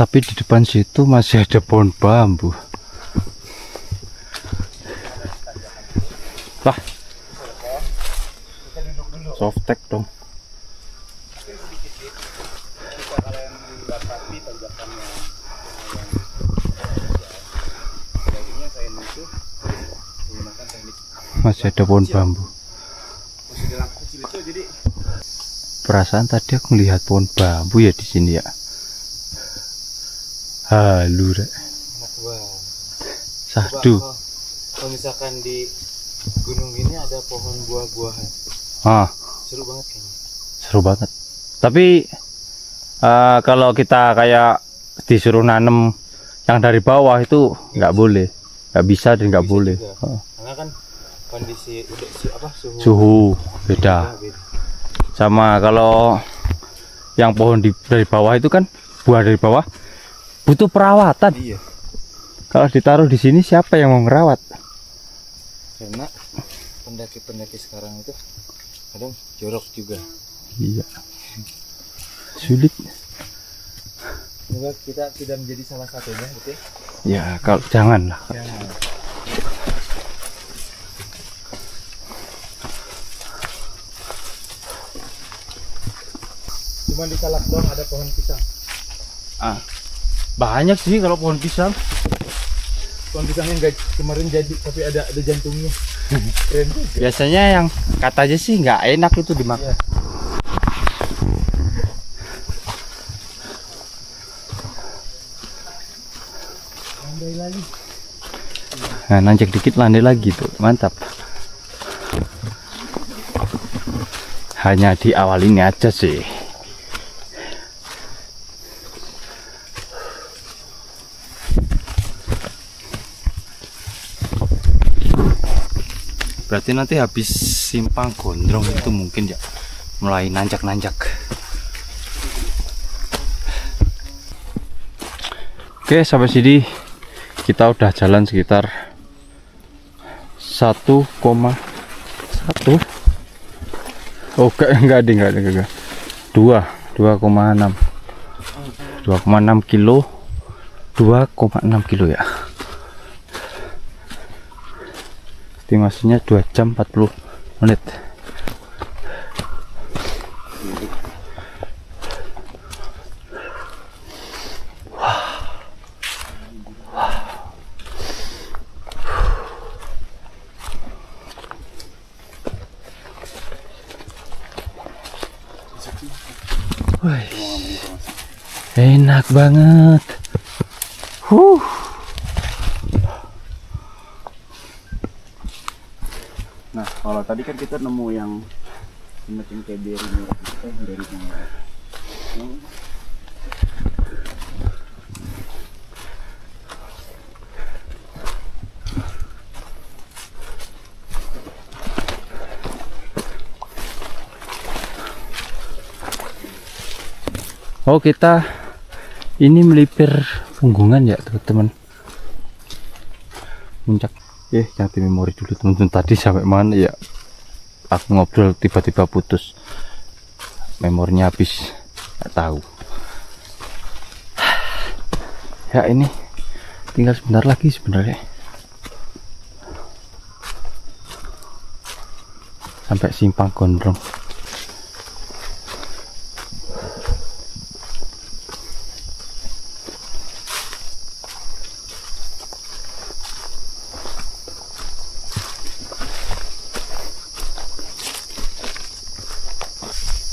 Tapi di depan situ masih ada pohon bambu. Wah, softtek dong. Masih ada pohon bambu. Perasaan tadi aku melihat pohon bambu ya di sini ya. Halu rek. Sadu. Kalau misalkan di gunung gini ada pohon buah-buahan. Seru banget kayaknya. Seru banget. Tapi kalau kita kayak disuruh nanem yang dari bawah itu nggak boleh, nggak bisa dan nggak boleh. Karena kan kondisi suhu beda. Sama kalau yang pohon dari bawah itu kan buah dari bawah butuh perawatan. Iya. Kalau ditaruh di sini siapa yang mau ngerawat? Karena pendaki-pendaki sekarang itu kadang jorok juga. Iya. Sulit. Semoga kita tidak menjadi salah satunya, gitu. Ya, kalau janganlah. Jangan. Cuma di Salak doang ada pohon pisang. Banyak sih kalau pohon pisang. Pohon pisangnya enggak kemarin jadi, tapi ada jantungnya. Keren juga. Biasanya yang katanya sih nggak enak itu dimakan. Iya. Landai lagi. Nah, nanjak dikit landai lagi tuh, mantap. Hanya di awal ini aja sih. Berarti nanti habis simpang gondrong itu mungkin ya mulai nanjak-nanjak. Oke, sampai sini kita udah jalan sekitar 1,1. Oh enggak 2,6 kilo, 2,6 kilo ya. Estimasinya 2 jam 40 menit. Enak banget. Nah, kalau tadi kan kita nemu yang semacam kayak beri merah, beri merah. Oh, kita ini melipir punggungan ya teman-teman. Puncak. Ganti memori dulu teman-teman. Tadi sampai mana ya? Aku ngobrol tiba-tiba putus. Memorinya habis. Nggak tahu. Ya ini tinggal sebentar lagi sebenarnya. Sampai Simpang Gondrong.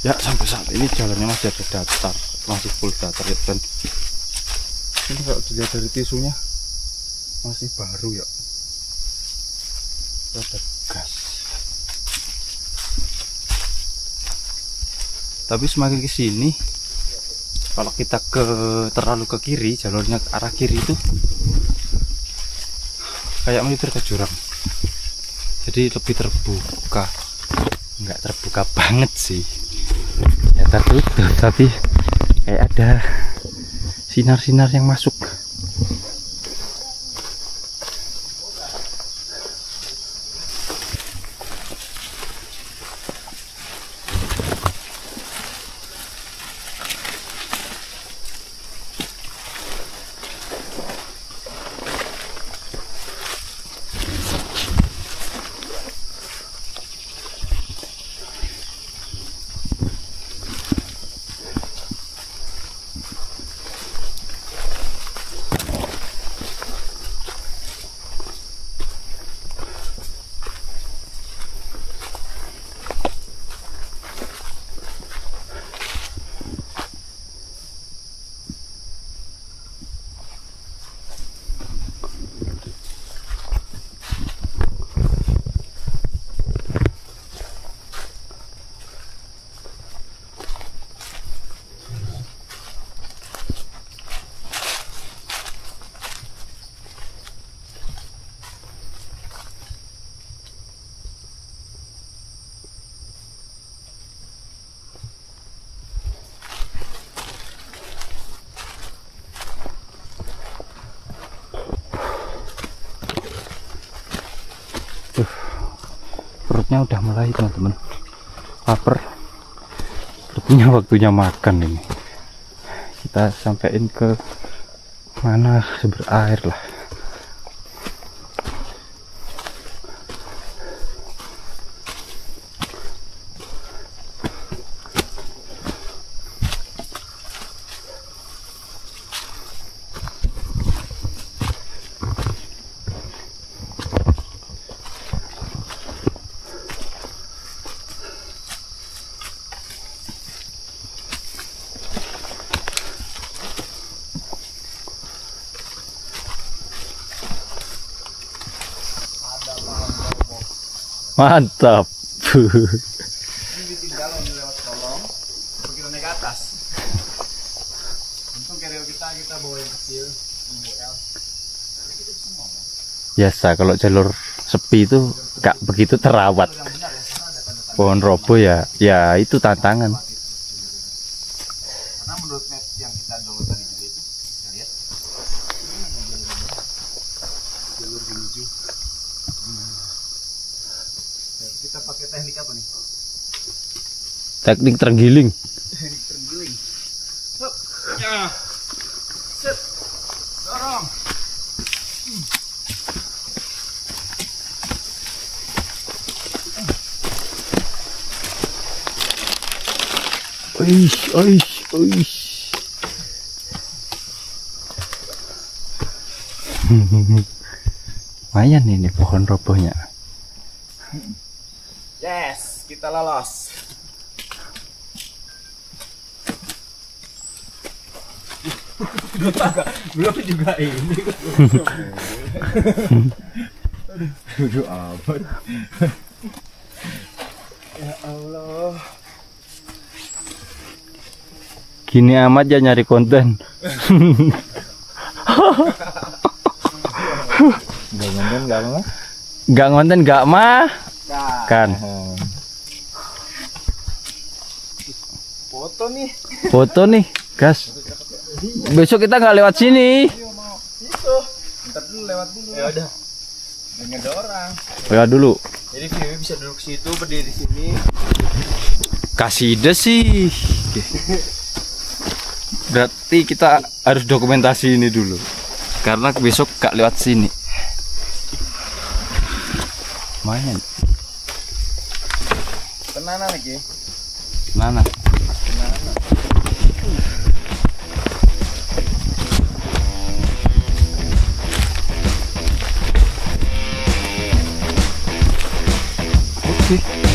Ya sampai saat ini jalannya masih ada datar, masih full datar ya, dan ini kalau dilihat dari tisunya masih baru ya, ada gas. Tapi semakin ke sini, kalau kita terlalu ke kiri, jalurnya ke arah kiri itu kayak melipir ke jurang, jadi lebih terbuka. Nggak terbuka banget sih, ya tertutup, tapi kayak ada sinar-sinar yang masuk. Perutnya udah mulai teman-teman lapar, sepertinya waktunya makan ini. Kita sampein ke mana, sumber air lah. Mantap. Biasa kalau jalur sepi itu gak begitu terawat. Pohon roboh ya itu tantangan. Karena menurut map yang kita download tadi juga itu, kita lihat Teknik terenggiling. Oish, oish, oish. Lumayan ini pohon robohnya. Yes, kita lolos. Belum juga ini. Aduh, amat. Ya Allah. Gini amat ya nyari konten. Gak ngonten, gak apa? Gak ngonten gak mah. Kan. Foto nih. Foto nih, gas. Besok kita nggak lewat sini. Itu. Ntar dulu lewat dulu. Ya udah. Nggak ada orang. Lewat dulu. Jadi Vivi bisa duduk situ, berdiri sini. Kasih ide sih. Berarti kita harus dokumentasi ini dulu. Karena besok gak lewat sini. Lumayan. Tenanan lagi. Mana? Oke.